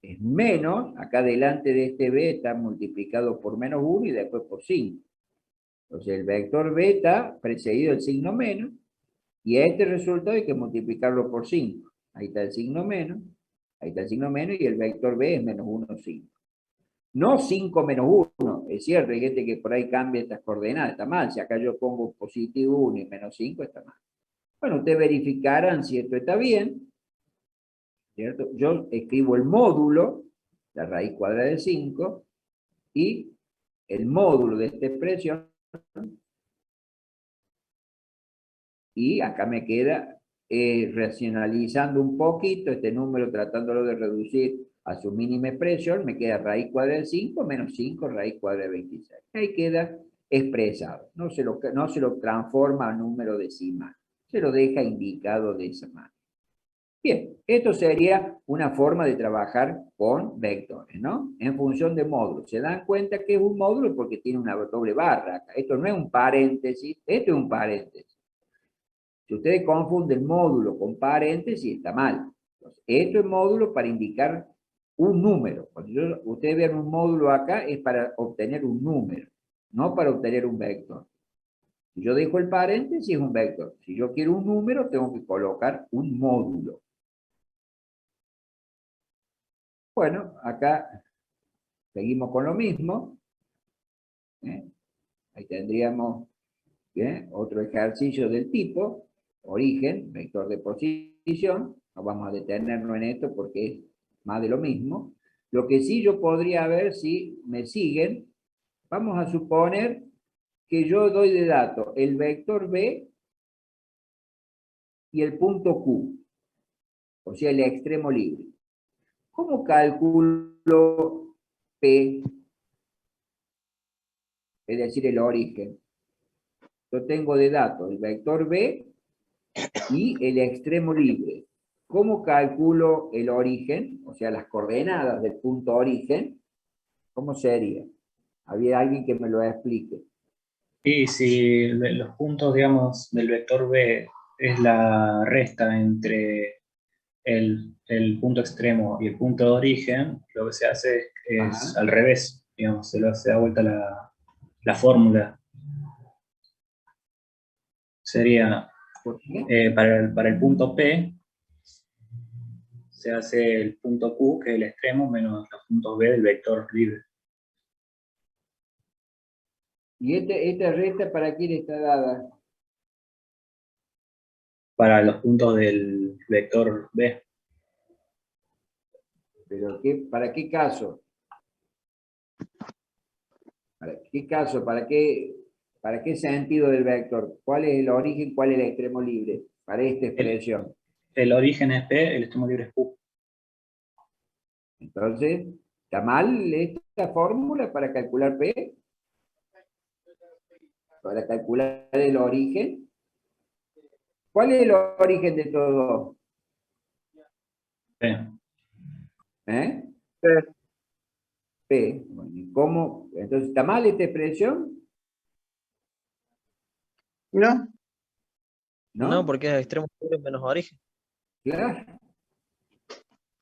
es menos, acá delante de este B está multiplicado por menos 1 y después por 5. Entonces el vector B está precedido del signo menos, y a este resultado hay que multiplicarlo por 5. Ahí está el signo menos, ahí está el signo menos, y el vector B es menos 1, 5. No 5 menos 1, es cierto, hay gente que por ahí cambia estas coordenadas, está mal. Si acá yo pongo positivo 1 y menos 5, está mal. Bueno, ustedes verificarán si esto está bien, ¿cierto? Yo escribo el módulo, la raíz cuadrada de 5, y el módulo de esta expresión, y acá me queda racionalizando un poquito este número, tratándolo de reducir a su mínima expresión, me queda raíz cuadrada de 5 menos 5 raíz cuadrada de 26. Ahí queda expresado, no se lo transforma a número decimal, se lo deja indicado de esa manera. Bien, esto sería una forma de trabajar con vectores, ¿no? En función de módulos. ¿Se dan cuenta que es un módulo? Porque tiene una doble barra acá. Esto no es un paréntesis, esto es un paréntesis. Si ustedes confunden módulo con paréntesis, está mal. Entonces, esto es módulo para indicar un número. Cuando ustedes vean un módulo acá, es para obtener un número, no para obtener un vector. Si yo dejo el paréntesis, es un vector. Si yo quiero un número, tengo que colocar un módulo. Bueno, acá seguimos con lo mismo. Ahí tendríamos otro ejercicio del tipo origen, vector de posición. No vamos a detenernos en esto porque es más de lo mismo. Lo que sí yo podría ver, si me siguen, vamos a suponer que yo doy de dato el vector B y el punto Q, o sea, el extremo libre. ¿Cómo calculo P? Es decir, el origen. Yo tengo de dato el vector B y el extremo libre. ¿Cómo calculo el origen? O sea, las coordenadas del punto origen. ¿Cómo sería? Había alguien que me lo explique. Y si los puntos, digamos, del vector B es la resta entre el punto extremo y el punto de origen, lo que se hace es Ajá. al revés, digamos, se da vuelta la fórmula. Sería ¿Por qué? para el punto P, se hace el punto Q, que es el extremo, menos los puntos B del vector libre. ¿Y esta resta para quién está dada? Para los puntos del vector B. ¿Pero para qué caso? ¿Para qué caso? ¿Para qué sentido del vector? ¿Cuál es el origen? ¿Cuál es el extremo libre? Para esta expresión. El origen es P, el extremo libre es Q. Entonces, ¿está mal esta fórmula para calcular P? Para calcular el origen. ¿Cuál es el origen de todo? P. ¿Eh? P. P. Bueno, ¿y cómo? Entonces, ¿está mal esta expresión? ¿No? ¿No? No, porque es extremo libre menos origen. Claro.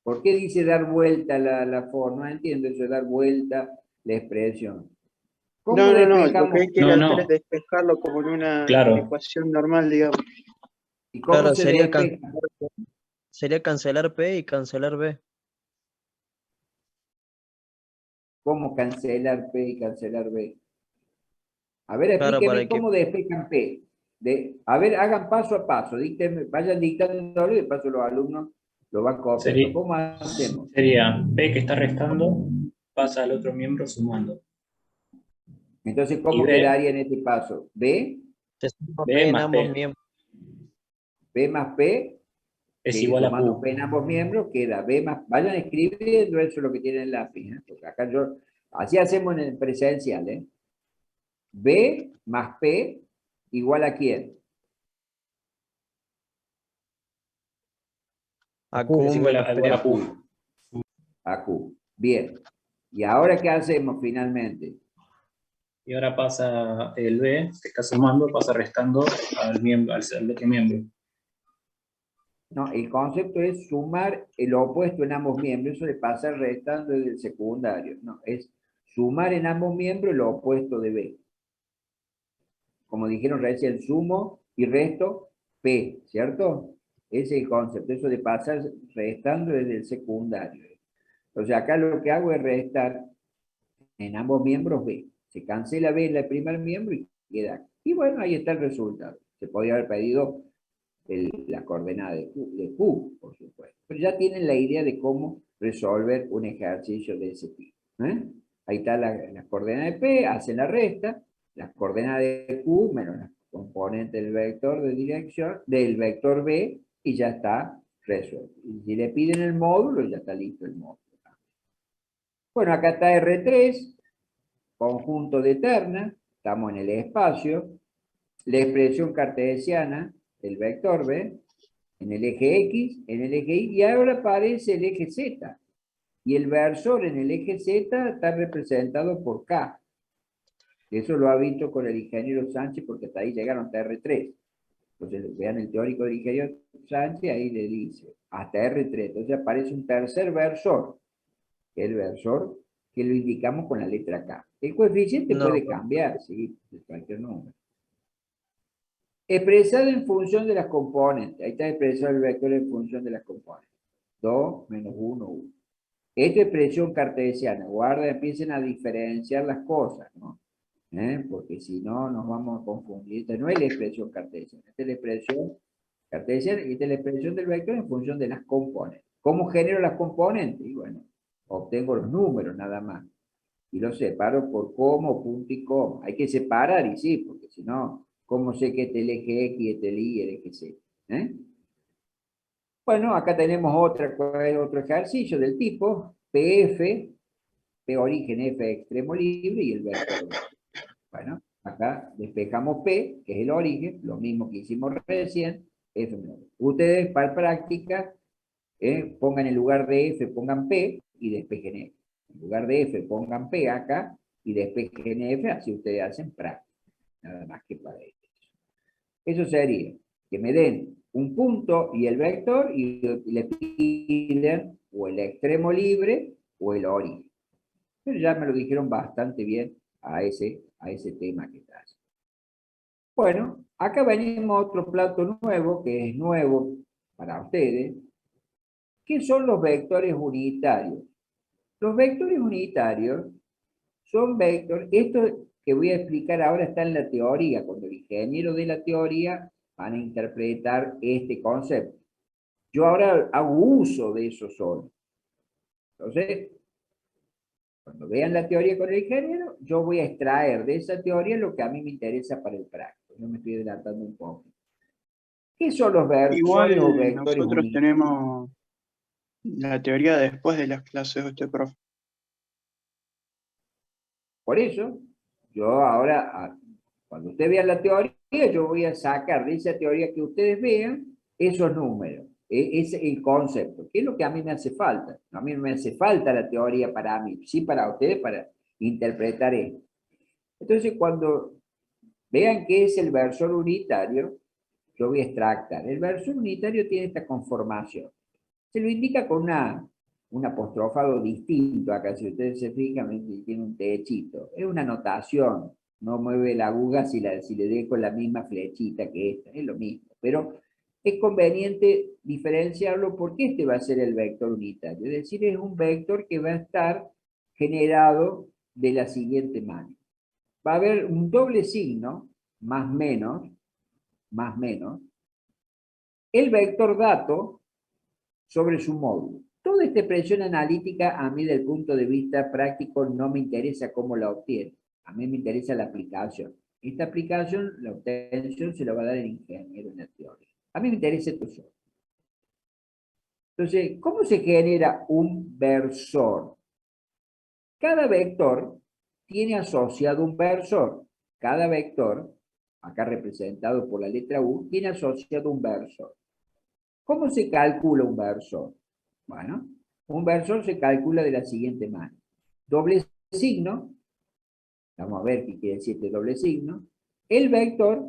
¿Por qué dice dar vuelta la forma? No entiendo eso de dar vuelta la expresión. ¿Cómo No, lo despejamos? que él quiere No, hacer no. es despejarlo como en una Claro. ecuación normal, digamos. ¿Y cómo Claro, se sería despeja? sería cancelar P y cancelar B. ¿Cómo cancelar P y cancelar B? A ver, Claro, explíqueme cómo despejan P. A ver, hagan paso a paso. Vayan dictando y de paso los alumnos lo van copiando. ¿Cómo hacemos? Sería P que está restando, pasa al otro miembro sumando. Entonces, Y ¿cómo B, quedaría en este paso? B, Se suma B P en más ambos P miembros. B más P, es que igual a sumando Q. P en ambos miembros, queda B más... Vayan escribiendo eso es lo que tienen en el lápiz. Porque acá así hacemos en el presencial. B más P igual a ¿quién? A Es Q igual menos a, P. igual a Q. A Q. Bien. ¿Y ahora qué hacemos finalmente? Y ahora pasa el B, que está sumando, pasa restando al miembro, al otro miembro. No, el concepto es sumar el opuesto en ambos miembros, eso le pasa restando desde el secundario. No, es sumar en ambos miembros lo opuesto de B. Como dijeron recién, sumo y resto P, ¿cierto? Ese es el concepto, eso de pasar restando desde el secundario. Entonces acá lo que hago es restar en ambos miembros B. Se cancela B en el primer miembro y queda. Y bueno, ahí está el resultado. Se podría haber pedido la coordenada de Q, por supuesto. Pero ya tienen la idea de cómo resolver un ejercicio de ese tipo. Ahí está la coordenada de P, hacen la resta, las coordenadas de Q menos las componentes del vector de dirección, del vector B, y ya está resuelto. Y si le piden el módulo, ya está listo el módulo. Bueno, acá está R3, conjunto de terna, estamos en el espacio, la expresión cartesiana del vector B, en el eje X, en el eje Y, y ahora aparece el eje Z. Y el versor en el eje Z está representado por K. Eso lo ha visto con el ingeniero Sánchez porque hasta ahí llegaron hasta R3. Entonces vean el teórico del ingeniero Sánchez, ahí le dice hasta R3. Entonces aparece un tercer versor, el versor que lo indicamos con la letra K. El coeficiente No, puede cambiar, ¿sí? De cualquier número. Expresado en función de las componentes. Ahí está expresado el vector en función de las componentes. 2 menos 1, 1. Esta expresión cartesiana, guarda, empiecen a diferenciar las cosas, ¿no? Porque si no, nos vamos a confundir. Esta no es la expresión cartesiana, esta es la expresión cartesiana y esta es la expresión del vector en función de las componentes. ¿Cómo genero las componentes? Y bueno, obtengo los números nada más. Y los separo por coma, punto y coma. Hay que separar, y sí, porque si no, ¿cómo sé que este es el eje X, este es el Y, el eje Z? Bueno, acá tenemos otro ejercicio del tipo PF, P origen, F extremo libre y el vector. Bueno, acá despejamos P, que es el origen, lo mismo que hicimos recién, F menos. Ustedes, para práctica, pongan en lugar de F, pongan P y despejen F. En lugar de F, pongan P acá y despejen F, así ustedes hacen práctica. Nada más que para eso. Eso sería que me den un punto y el vector y le piden o el extremo libre o el origen. Pero ya me lo dijeron bastante bien a ese tema que está. Bueno, acá venimos a otro plato nuevo, que es nuevo para ustedes, que son los vectores unitarios. Los vectores unitarios son vectores, esto que voy a explicar ahora está en la teoría. Cuando el ingeniero de la teoría van a interpretar este concepto. Yo ahora hago uso de eso solo. Entonces, cuando vean la teoría con el ingeniero, yo voy a extraer de esa teoría lo que a mí me interesa para el práctico. Yo me estoy adelantando un poco. ¿Qué son los versores Igual o vectores nosotros unidos? tenemos la teoría después de las clases de este profe. Por eso, yo ahora, cuando ustedes vean la teoría, yo voy a sacar de esa teoría que ustedes vean esos números, es el concepto, que es lo que a mí me hace falta. A mí no me hace falta la teoría para mí, sí para ustedes, para interpretar esto. Entonces, cuando vean qué es el versor unitario, yo voy a extractar. El versor unitario tiene esta conformación. Se lo indica con un apostrofado distinto. Acá, si ustedes se fijan, tiene un techito. Es una notación. No mueve la aguja si le dejo la misma flechita que esta. Es lo mismo. Pero es conveniente diferenciarlo porque este va a ser el vector unitario. Es decir, es un vector que va a estar generado de la siguiente manera. Va a haber un doble signo, más menos, el vector dato sobre su módulo. Toda esta expresión analítica a mí desde el punto de vista práctico no me interesa cómo la obtiene. A mí me interesa la aplicación. Esta aplicación, la obtención, se la va a dar el ingeniero en la teoría. A mí me interesa esto solo. Entonces, ¿cómo se genera un versor? Cada vector tiene asociado un versor. Cada vector, acá representado por la letra U, tiene asociado un versor. ¿Cómo se calcula un versor? Bueno, un versor se calcula de la siguiente manera. Doble signo, vamos a ver qué quiere decir este doble signo, el vector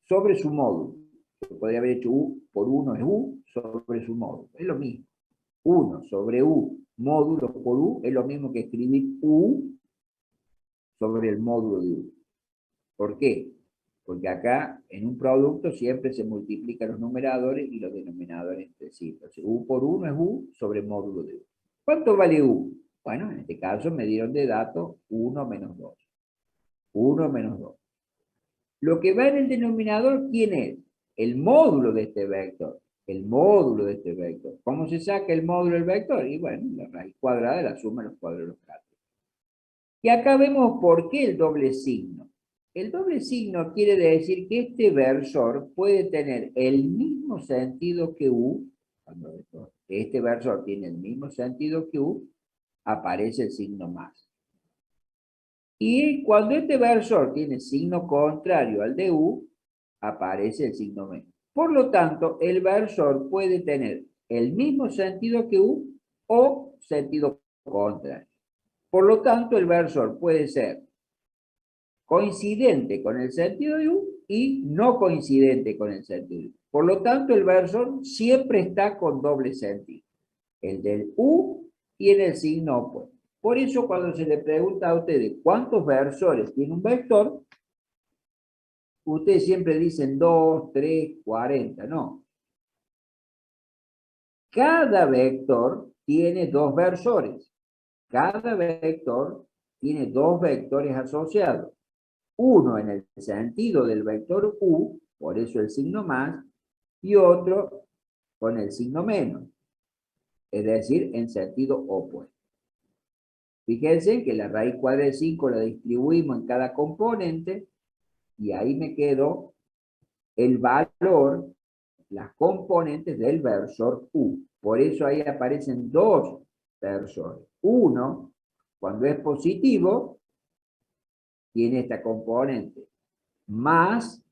sobre su módulo. Se podría haber hecho U por 1 es U sobre su módulo. Es lo mismo. 1 sobre U módulo por U es lo mismo que escribir U sobre el módulo de U. ¿Por qué? Porque acá en un producto siempre se multiplican los numeradores y los denominadores entre sí. Entonces, U por 1 es U sobre módulo de U. ¿Cuánto vale U? Bueno, en este caso me dieron de dato 1 menos 2. 1 menos 2. Lo que va en el denominador, ¿quién es? El módulo de este vector. El módulo de este vector. ¿Cómo se saca el módulo del vector? Y bueno, la raíz cuadrada de la suma de los cuadros de los caracteres. Y acá vemos por qué el doble signo. El doble signo quiere decir que este versor puede tener el mismo sentido que U. Cuando este versor tiene el mismo sentido que U, aparece el signo más. Y cuando este versor tiene signo contrario al de U, aparece el signo menos. Por lo tanto, el versor puede tener el mismo sentido que U o sentido contrario. Por lo tanto, el versor puede ser coincidente con el sentido de U y no coincidente con el sentido de U. Por lo tanto, el versor siempre está con doble sentido. El del U tiene el signo opuesto. Por eso, cuando se le pregunta a ustedes cuántos versores tiene un vector, ustedes siempre dicen 2, 3, 40. No. Cada vector tiene dos versores. Cada vector tiene dos vectores asociados. Uno en el sentido del vector U, por eso el signo más, y otro con el signo menos, es decir, en sentido opuesto. Fíjense que la raíz cuadrada de 5 la distribuimos en cada componente, y ahí me quedó el valor, las componentes del versor U. Por eso ahí aparecen dos versores. Uno, cuando es positivo, tiene esta componente, más,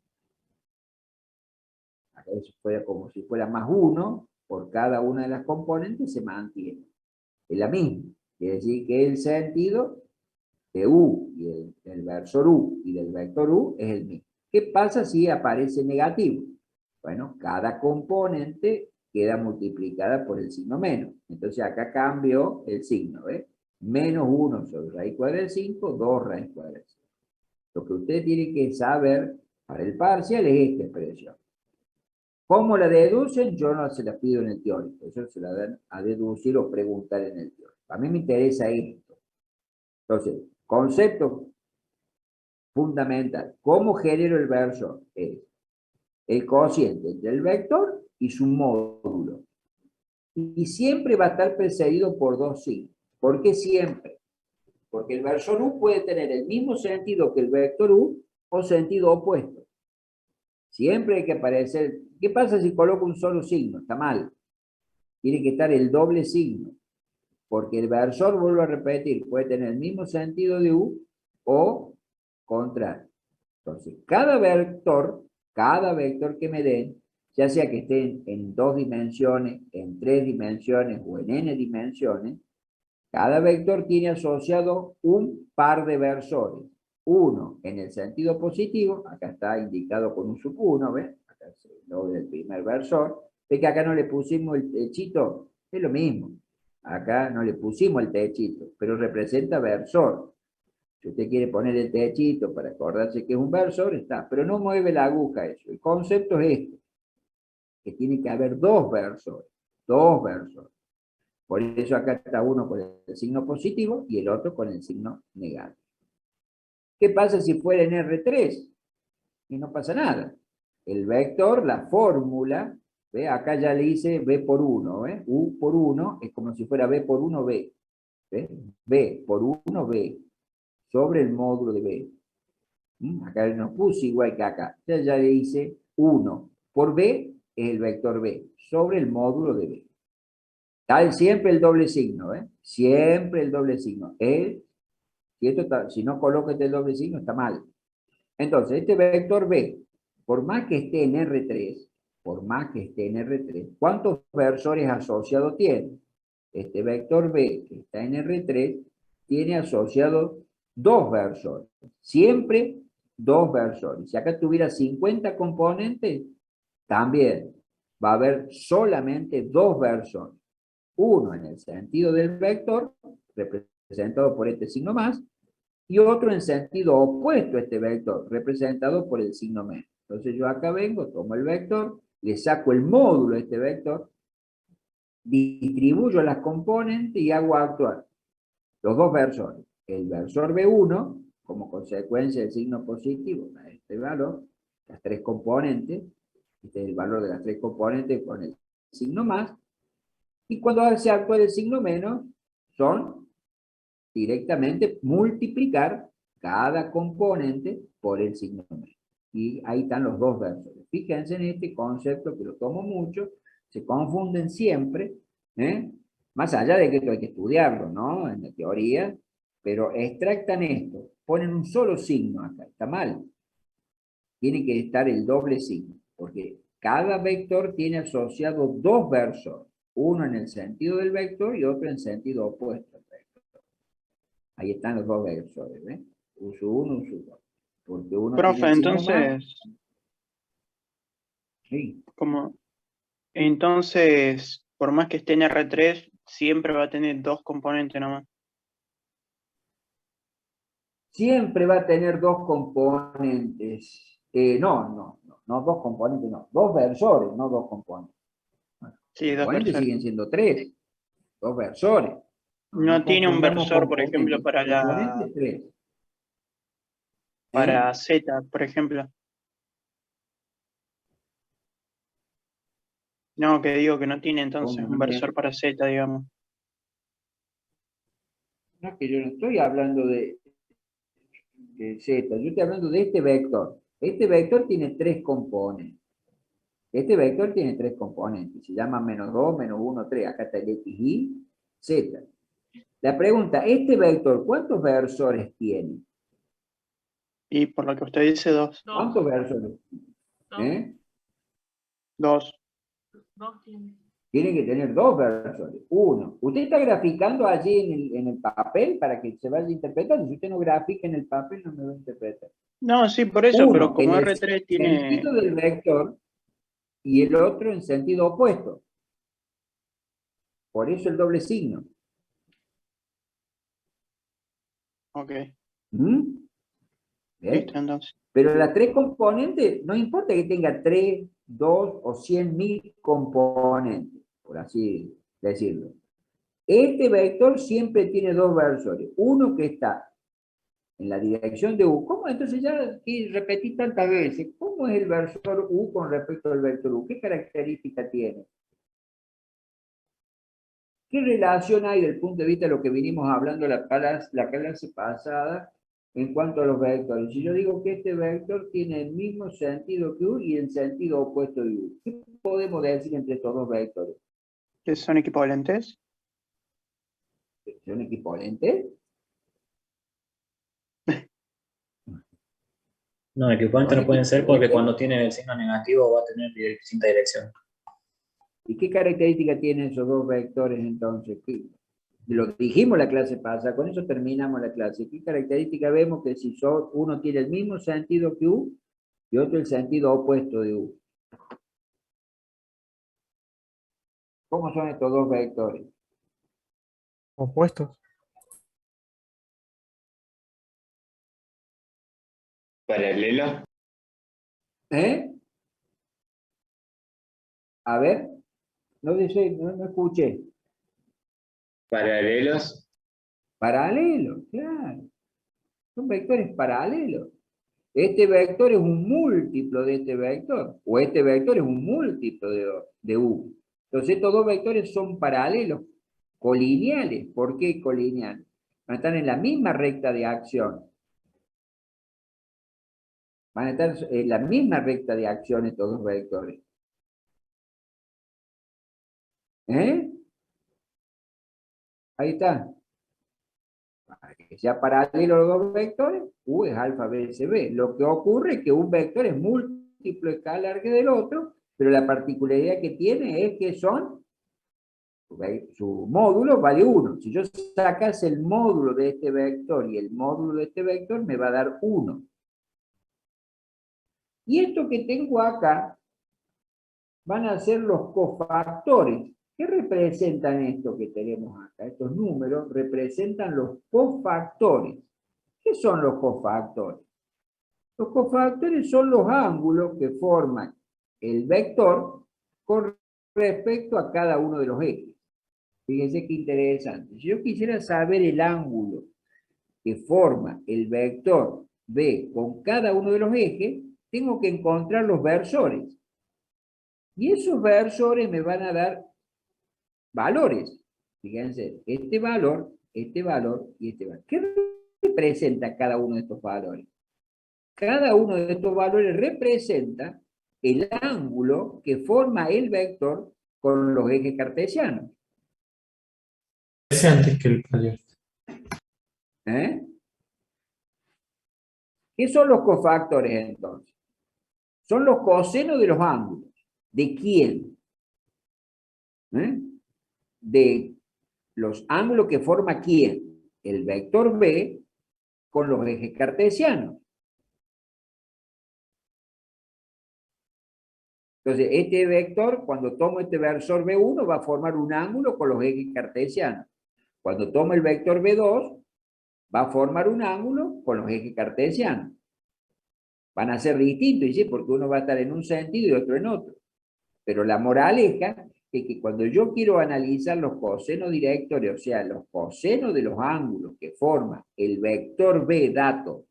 acá eso fuera como si fuera más 1, por cada una de las componentes se mantiene. Es la misma. Quiere decir que el sentido de U y del versor U y del vector U es el mismo. ¿Qué pasa si aparece negativo? Bueno, cada componente queda multiplicada por el signo menos. Entonces acá cambió el signo, ¿ves? Menos 1 sobre raíz cuadrada de 5, 2 raíz cuadrada de 5. Lo que usted tiene que saber para el parcial es esta expresión. ¿Cómo la deducen? Yo no se la pido en el teórico. Eso se la dan a deducir o preguntar en el teórico. A mí me interesa esto. Entonces, concepto fundamental. ¿Cómo genero el versor? Es el cociente del vector y su módulo. Y siempre va a estar precedido por dos signos. ¿Por qué siempre? Porque el versor U puede tener el mismo sentido que el vector U o sentido opuesto. Siempre hay que aparecer. ¿Qué pasa si coloco un solo signo? Está mal. Tiene que estar el doble signo. Porque el versor, vuelvo a repetir, puede tener el mismo sentido de U o contrario. Entonces, cada vector que me den, ya sea que esté en 2 dimensiones, en 3 dimensiones o en n dimensiones, cada vector tiene asociado un par de versores. Uno en el sentido positivo, acá está indicado con un sub 1, ¿ves? Acá es el primer versor. ¿Ve que acá no le pusimos el techito? Es lo mismo. Acá no le pusimos el techito, pero representa versor. Si usted quiere poner el techito para acordarse que es un versor, está. Pero no mueve la aguja eso. El concepto es este. Que tiene que haber dos versores. Dos versores. Por eso acá está uno con el signo positivo y el otro con el signo negativo. ¿Qué pasa si fuera en R3? Y no pasa nada. El vector, la fórmula, ¿ve? Acá ya le hice B por 1, ¿ve? U por 1 es como si fuera B por 1, B. ¿Ve? B por 1, B. Sobre el módulo de B. Acá no puse igual que acá. Ya le hice 1 por B, es el vector B, sobre el módulo de B. Tal siempre el doble signo, ¿eh? Siempre el doble signo. Si no coloco este doble signo, está mal. Entonces, este vector B, por más que esté en R3, ¿cuántos versores asociados tiene? Este vector B, que está en R3, tiene asociados dos versores. Siempre dos versores. Si acá tuviera 50 componentes, también va a haber solamente dos versores. Uno en el sentido del vector, representado por este signo más, y otro en sentido opuesto a este vector, representado por el signo menos. Entonces yo acá vengo, tomo el vector, le saco el módulo de este vector, distribuyo las componentes y hago actuar los dos versores. El versor B1, como consecuencia del signo positivo, a este valor, las tres componentes, este es el valor de las tres componentes con el signo más, y cuando se actúa el signo menos, son directamente multiplicar cada componente por el signo menos. Y ahí están los dos versores. Fíjense en este concepto que lo tomo mucho, se confunden siempre, más allá de que esto hay que estudiarlo, ¿no? En la teoría, pero extractan esto, ponen un solo signo acá, está mal. Tiene que estar el doble signo, porque cada vector tiene asociado dos versores, uno en el sentido del vector y otro en sentido opuesto al vector. Ahí están los dos versores, ¿ves? Uso uno, uso dos. Porque uno Profe, tiene el signo entonces, más. Sí. entonces, por más que esté en R3, siempre va a tener dos componentes nomás. Siempre va a tener dos componentes. No dos componentes, no. Dos versores, no dos componentes. Sí, dos Componentes versores. siguen siendo tres. Dos versores. No tiene un confundamos versor, por componentes. ejemplo, para Componentes, tres. para Z, por ejemplo. No, que digo que no tiene entonces ¿Cómo? un versor para Z, digamos. No, es que yo no estoy hablando de Z, yo estoy hablando de este vector. Este vector tiene tres componentes. Este vector tiene tres componentes. Se llama menos 2, menos 1, 3. Acá está el X, Y, Z. La pregunta, ¿este vector cuántos versores tiene? Y por lo que usted dice, dos. ¿Cuántos versores? Dos. Tiene que tener dos versores. Uno. Usted está graficando allí en el papel para que se vaya interpretando. Si usted no grafica en el papel, no me va a interpretar. No, sí, por eso, Uno, pero como en el R3 tiene... sentido del vector y el otro en sentido opuesto. Por eso el doble signo. Ok, ¿Mm? listo, entonces. Pero las tres componentes, no importa que tenga 3, 2 o 100.000 componentes, por así decirlo. Este vector siempre tiene dos versores. Uno que está en la dirección de U. ¿Cómo? Entonces ya aquí repetí tantas veces. ¿Cómo es el versor U con respecto al vector U? ¿Qué característica tiene? ¿Qué relación hay desde el punto de vista de lo que vinimos hablando la clase pasada en cuanto a los vectores? Si yo digo que este vector tiene el mismo sentido que U y el sentido opuesto de U, ¿qué podemos decir entre estos dos vectores? ¿Que son equivalentes? ¿Son equivalentes? No, equivalentes no pueden ser porque cuando tiene el signo negativo va a tener distinta dirección. ¿Y qué característica tienen esos dos vectores entonces? Lo dijimos la clase pasada, con eso terminamos la clase. ¿Qué característica vemos? Que si uno tiene el mismo sentido que U y otro el sentido opuesto de U. ¿Cómo son estos dos vectores? Opuestos. Paralelo. ¿Eh? A ver, no escuché. Paralelos. Paralelos, claro. Son vectores paralelos. Este vector es un múltiplo de este vector, o este vector es un múltiplo de U. Entonces estos dos vectores son paralelos, colineales. ¿Por qué colineales? Van a estar en la misma recta de acción. Van a estar en la misma recta de acción estos dos vectores. ¿Eh? Ahí está. Para que sea paralelo a los dos vectores, U es alfa BCB. Lo que ocurre es que un vector es múltiplo escalar que del otro, pero la particularidad que tiene es que su módulo vale 1. Si yo sacase el módulo de este vector y el módulo de este vector, me va a dar 1. Y esto que tengo acá van a ser los cofactores. ¿Qué representan esto que tenemos acá? Estos números representan los cofactores. ¿Qué son los cofactores? Los cofactores son los ángulos que forman el vector con respecto a cada uno de los ejes. Fíjense qué interesante. Si yo quisiera saber el ángulo que forma el vector B con cada uno de los ejes, tengo que encontrar los versores. Y esos versores me van a dar valores. Fíjense, este valor y este valor. ¿Qué representa cada uno de estos valores? Cada uno de estos valores representa el ángulo que forma el vector con los ejes cartesianos. Ese antes que el mayor. ¿Eh? ¿Qué son los cofactores entonces? Son los cosenos de los ángulos. ¿De quién? De los ángulos que forma quién? El vector B con los ejes cartesianos. Entonces, este vector, cuando tomo este versor B1, va a formar un ángulo con los ejes cartesianos. Cuando tomo el vector B2, va a formar un ángulo con los ejes cartesianos. Van a ser distintos, ¿sí? Porque uno va a estar en un sentido y otro en otro. Pero la moraleja es que cuando yo quiero analizar los cosenos directores, o sea, los cosenos de los ángulos que forman el vector B dato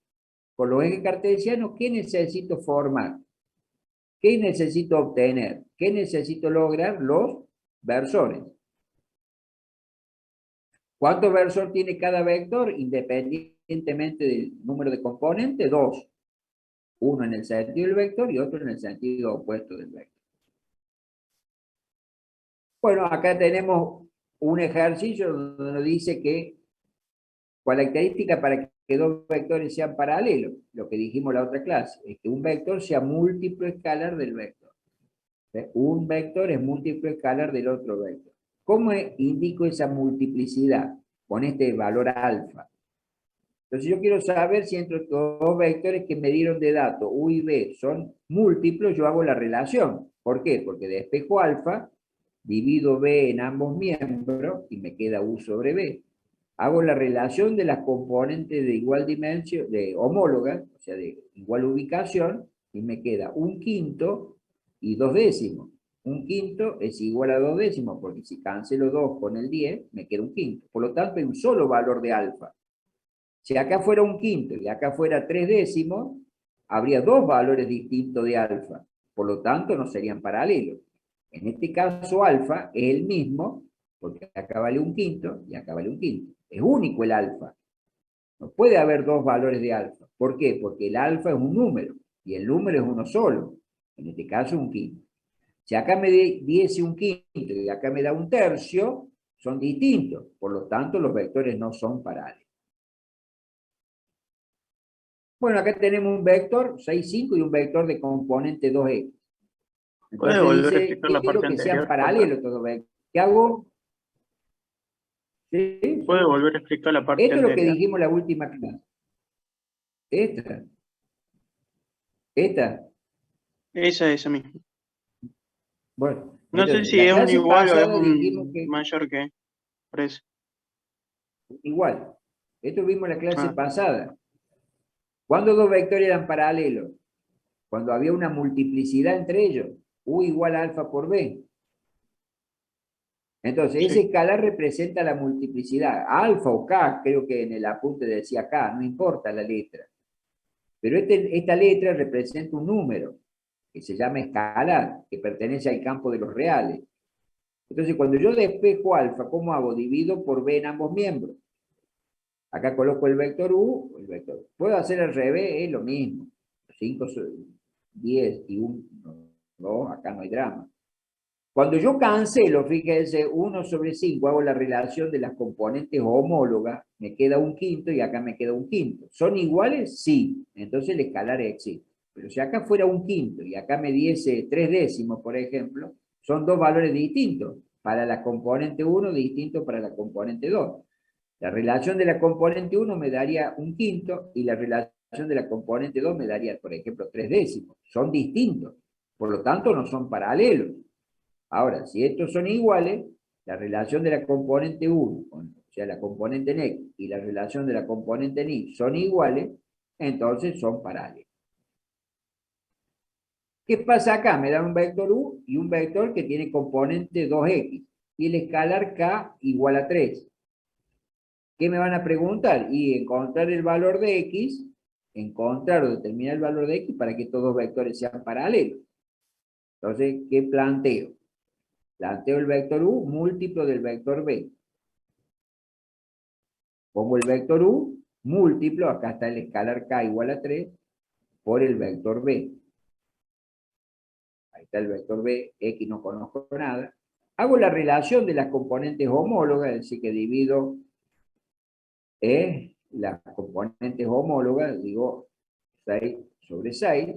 con los ejes cartesianos, ¿qué necesito formar? ¿Qué necesito obtener? ¿Qué necesito lograr? Los versores. ¿Cuántos versores tiene cada vector? Independientemente del número de componentes, 2. Uno en el sentido del vector y otro en el sentido opuesto del vector. Bueno, acá tenemos un ejercicio donde nos dice que característica para que dos vectores sean paralelos, lo que dijimos en la otra clase, es que un vector sea múltiplo escalar del vector. Un vector es múltiplo escalar del otro vector. ¿Cómo indico esa multiplicidad? Con este valor alfa. Entonces yo quiero saber si entre estos dos vectores que me dieron de datos, U y B, son múltiplos, yo hago la relación. ¿Por qué? Porque despejo alfa, divido B en ambos miembros y me queda U sobre B. Hago la relación de las componentes de igual dimensión, de homólogas, o sea, de igual ubicación, y me queda 1/5 y 2 décimos. 1/5 es igual a 2 décimos, porque si cancelo 2 con el 10, me queda 1/5. Por lo tanto, hay un solo valor de alfa. Si acá fuera un quinto y acá fuera 3 décimos, habría dos valores distintos de alfa. Por lo tanto, no serían paralelos. En este caso, alfa es el mismo, porque acá vale un quinto y acá vale un quinto. Es único el alfa. No puede haber dos valores de alfa. ¿Por qué? Porque el alfa es un número y el número es uno solo. En este caso, un quinto. Si acá me diese un quinto y acá me da un tercio, son distintos. Por lo tanto, los vectores no son paralelos. Bueno, acá tenemos un vector 6, 5 y un vector de componente 2x. ¿Puede Entonces volver a dice, explicar la quiero parte que sean anterior? paralelos todos los vectores. ¿Qué hago? ¿Sí? ¿Puede volver a explicar la parte Esto es lo que anterior? dijimos en la última clase. Esta. Esa misma. Bueno, No sé entonces, si la es un clase igual o es pasada dijimos un que mayor que. Por eso. igual. Esto vimos en la clase Ah, pasada. ¿Cuándo dos vectores eran paralelos? Cuando había una multiplicidad entre ellos. U igual a alfa por b. Entonces, ese sí. escalar representa la multiplicidad. Alfa o k, creo que en el apunte decía k, no importa la letra. Pero esta letra representa un número, que se llama escalar, que pertenece al campo de los reales. Entonces, cuando yo despejo alfa, ¿cómo hago? Divido por b en ambos miembros. Acá coloco el vector u, el vector. Puedo hacer al revés, es lo mismo. 5, 10 y 1, 2, acá no hay drama. Cuando yo cancelo, fíjense, 1 sobre 5, hago la relación de las componentes homólogas, me queda un quinto y acá me queda un quinto. ¿Son iguales? Sí. Entonces el escalar existe. Pero si acá fuera un quinto y acá me diese 3 décimos, por ejemplo, son dos valores distintos. Para la componente 1, distinto para la componente 2. La relación de la componente 1 me daría un quinto y la relación de la componente 2 me daría, por ejemplo, 3 décimos. Son distintos. Por lo tanto, no son paralelos. Ahora, si estos son iguales, la relación de la componente 1, o sea, la componente en X, y la relación de la componente en Y son iguales, entonces son paralelos. ¿Qué pasa acá? Me dan un vector U y un vector que tiene componente 2X, y el escalar K igual a 3. ¿Qué me van a preguntar? Y encontrar el valor de X, encontrar o determinar el valor de X para que estos dos vectores sean paralelos. Entonces, ¿qué planteo? Planteo el vector U múltiplo del vector B. Pongo el vector U múltiplo, acá está el escalar K igual a 3, por el vector B. Ahí está el vector B, X no conozco nada. Hago la relación de las componentes homólogas, es decir, que divido las componentes homólogas, digo 6 sobre 6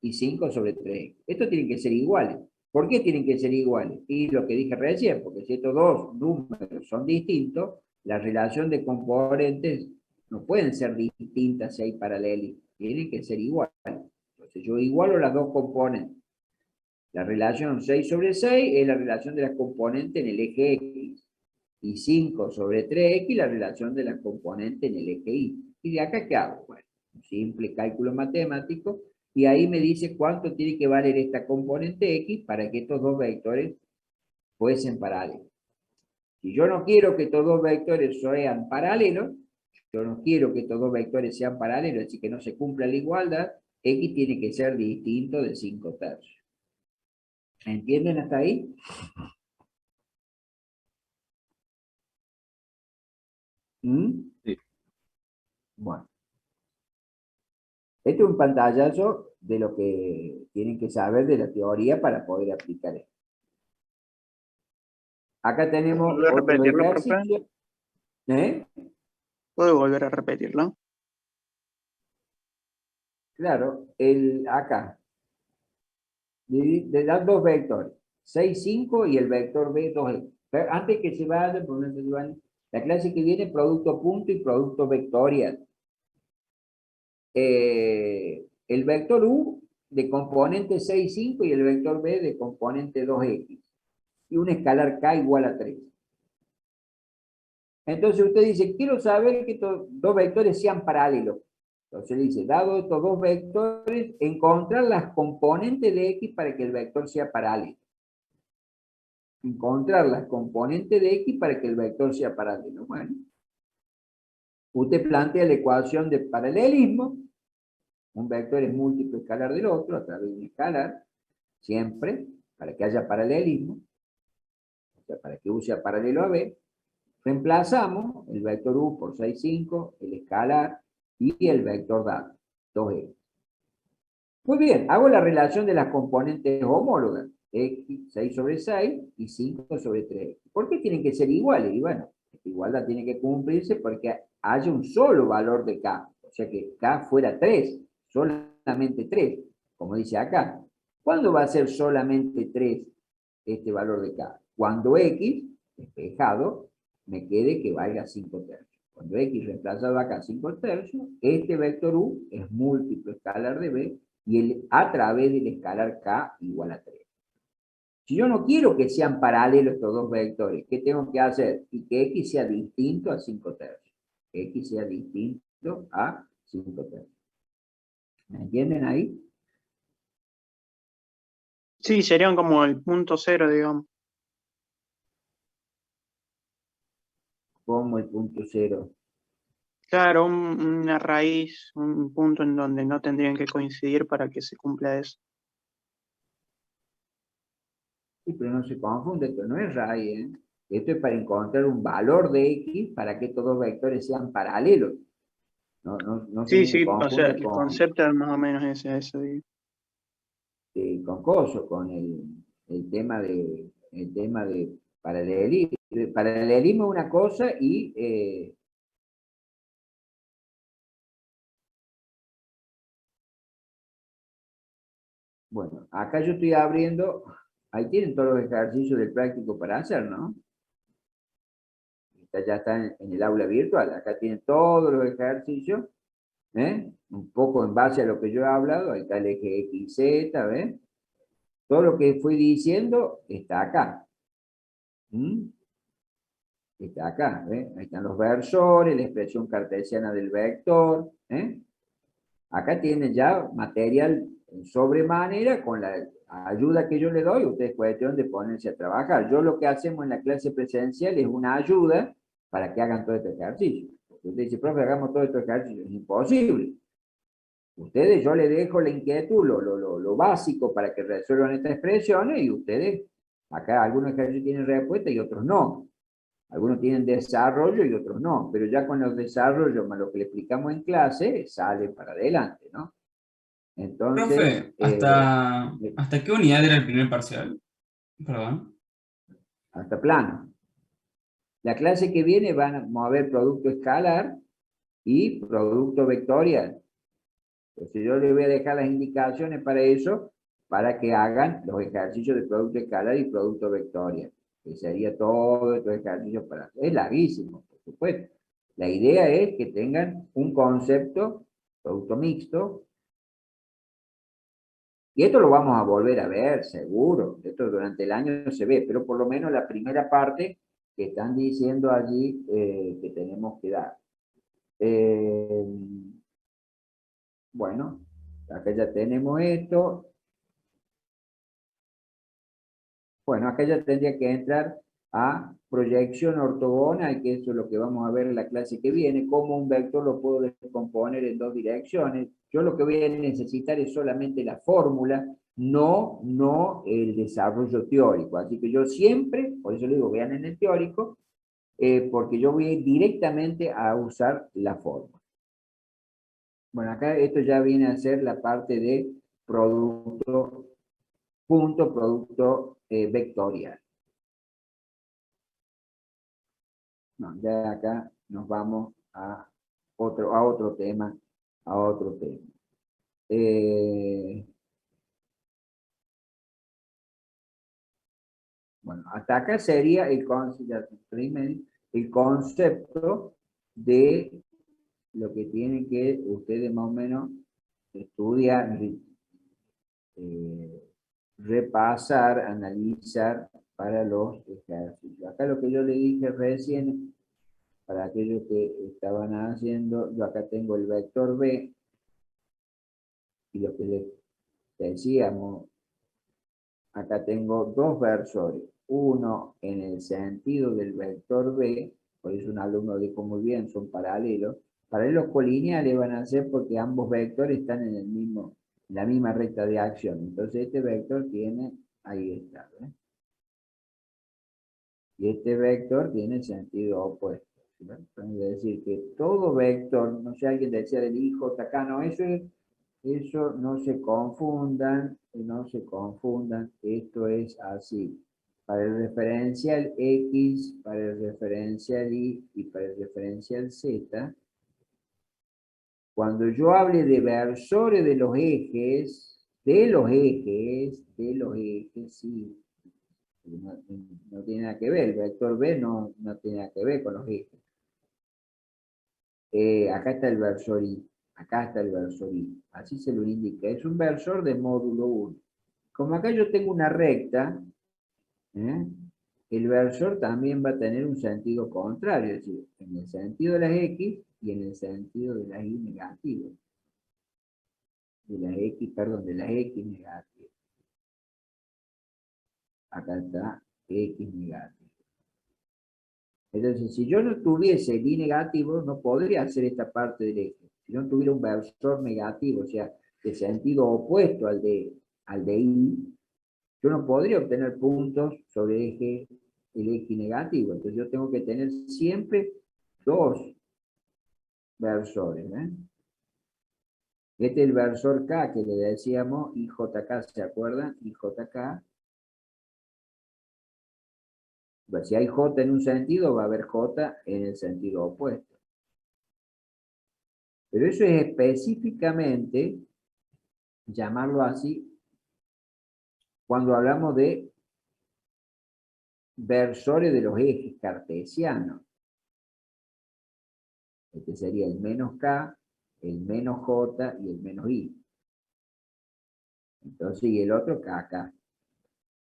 y 5 sobre 3. Estos tienen que ser iguales. ¿Por qué tienen que ser iguales? Y lo que dije recién, porque si estos dos números son distintos, la relación de componentes no pueden ser distintas si hay paralelismo, tienen que ser iguales. Entonces yo igualo las dos componentes. La relación 6 sobre 6 es la relación de las componentes en el eje X. Y 5 sobre 3X la relación de las componentes en el eje Y. ¿Y de acá qué hago? Bueno, un simple cálculo matemático, y ahí me dice cuánto tiene que valer esta componente X para que estos dos vectores fuesen paralelos. Si yo no quiero que estos dos vectores sean paralelos, yo no quiero que estos dos vectores sean paralelos, así que no se cumpla la igualdad, X tiene que ser distinto de 5 tercios. ¿Me entienden hasta ahí? Sí. Bueno. Este es un pantallazo de lo que tienen que saber de la teoría para poder aplicar esto. Acá tenemos ¿Puedo otro repetirlo, profe? ejercicio. ¿Puedo volver a repetirlo? Claro, acá. Le dan dos vectores, 6, 5 y el vector B, 2X. Pero antes que se vayan, la clase que viene, producto punto y producto vectorial. El vector U de componente 6, 5 y el vector B de componente 2X. Y un escalar K igual a 3. Entonces usted dice, quiero saber que estos dos vectores sean paralelos. Entonces dice, dado estos dos vectores, encontrar las componentes de X para que el vector sea paralelo. Encontrar las componentes de X para que el vector sea paralelo. Bueno, usted plantea la ecuación de paralelismo. Un vector es múltiplo escalar del otro a través de un escalar, siempre, para que haya paralelismo, o sea, para que U sea paralelo a B. Reemplazamos el vector U por 6, 5, el escalar y el vector dado, 2x. Muy bien, hago la relación de las componentes homólogas, x, 6 sobre 6 y 5 sobre 3. ¿Por qué tienen que ser iguales? Y bueno, esta igualdad tiene que cumplirse porque haya un solo valor de k, o sea que k fuera 3, solamente 3, como dice acá. ¿Cuándo va a ser solamente 3 este valor de k? Cuando x, despejado, me quede que valga 5 tercios. Cuando x reemplazado acá 5 tercios, este vector u es múltiplo escalar de b y a través del escalar k igual a 3. Si yo no quiero que sean paralelos estos dos vectores, ¿qué tengo que hacer? Y que x sea distinto a 5 tercios. Que x sea distinto a 5 tercios. ¿Me entienden ahí? Sí, serían como el punto cero, digamos. Como el punto cero. Claro, una raíz, un punto en donde no tendrían que coincidir para que se cumpla eso. Sí, pero no se confunde, esto no es raíz, ¿eh? Esto es para encontrar un valor de x para que estos dos vectores sean paralelos. No Sí, se sí, o sea, confunda el concepto es más o menos ese, eso digo. con coso, con el tema de paralelismo. Paralelismo es una cosa y bueno, acá yo estoy abriendo, ahí tienen todos los ejercicios del práctico para hacer, ¿no? Ya está en el aula virtual, acá tienen todos los ejercicios, ¿eh? Un poco en base a lo que yo he hablado, ahí está el eje X, Z, ¿ves? Todo lo que fui diciendo está acá. ¿Mm? Está acá, ¿ves? Ahí están los versores, la expresión cartesiana del vector, ¿eh? Acá tienen ya material sobremanera con la ayuda que yo le doy, ustedes cuestión de ponerse a trabajar. Yo lo que hacemos en la clase presencial es una ayuda para que hagan todo este ejercicio. Porque usted dice, profe, hagamos todo este ejercicio. Es imposible. Ustedes, yo les dejo la inquietud, lo básico para que resuelvan estas expresiones y ustedes, acá algunos ejercicios tienen respuesta y otros no. Algunos tienen desarrollo y otros no, pero ya con los desarrollos más lo que le explicamos en clase, sale para adelante, ¿no? Entonces, Profe, ¿hasta qué unidad era el primer parcial? Perdón. hasta plano. La clase que viene vamos a ver producto escalar y producto vectorial. Entonces yo les voy a dejar las indicaciones para eso, para que hagan los ejercicios de producto escalar y producto vectorial. Que sería todo estos ejercicios para... Es larguísimo, por supuesto. La idea es que tengan un concepto, producto mixto, y esto lo vamos a volver a ver, seguro. Esto durante el año se ve, pero por lo menos la primera parte que están diciendo allí que tenemos que dar. Bueno, acá ya tenemos esto. Bueno, acá ya tendría que entrar a proyección ortogonal, que eso es lo que vamos a ver en la clase que viene, cómo un vector lo puedo descomponer en dos direcciones. Yo lo que voy a necesitar es solamente la fórmula, no el desarrollo teórico. Así que yo siempre, por eso le digo, vean en el teórico, porque yo voy a ir directamente a usar la fórmula. Bueno, acá esto ya viene a ser la parte de producto, producto vectorial. No, ya acá nos vamos a otro tema, bueno, hasta acá sería el concepto de lo que tienen que ustedes más o menos estudiar, repasar, analizar para los ejercicios. Acá lo que yo le dije recién, para aquellos que estaban haciendo, yo acá tengo el vector B, y lo que les decíamos, acá tengo dos versores, uno en el sentido del vector B, por eso un alumno dijo muy bien, son paralelos, Paralelos colineales van a ser porque ambos vectores están en la misma recta de acción. Entonces este vector tiene, ahí está, ¿ves? Y este vector tiene sentido opuesto. ¿Sí? Es decir, que todo vector, no sé, alguien decía del IJK, no, eso no se confundan, esto es así. Para el referencial X, para el referencial Y y para el referencial Z, cuando yo hable de versores de los ejes, sí, no tiene nada que ver, el vector B no tiene nada que ver con los ejes. Acá está el versor I, acá está el versor I, así se lo indica, es un versor de módulo 1. Como acá yo tengo una recta, el versor también va a tener un sentido contrario, es decir, en el sentido de las X y en el sentido de las Y negativas. De las X negativas. Acá está X negativo. Entonces, si yo no tuviese el Y negativo, no podría hacer esta parte del eje. Si no tuviera un versor negativo, o sea, de sentido opuesto al de Y, yo no podría obtener puntos sobre el X negativo. Entonces yo tengo que tener siempre dos versores. Este es el versor K que le decíamos IJK, ¿se acuerdan? IJK. Si hay J en un sentido, va a haber J en el sentido opuesto. Pero eso es específicamente, llamarlo así, cuando hablamos de versores de los ejes cartesianos. Este sería el menos K, el menos J y el menos I. Entonces, y el otro KK.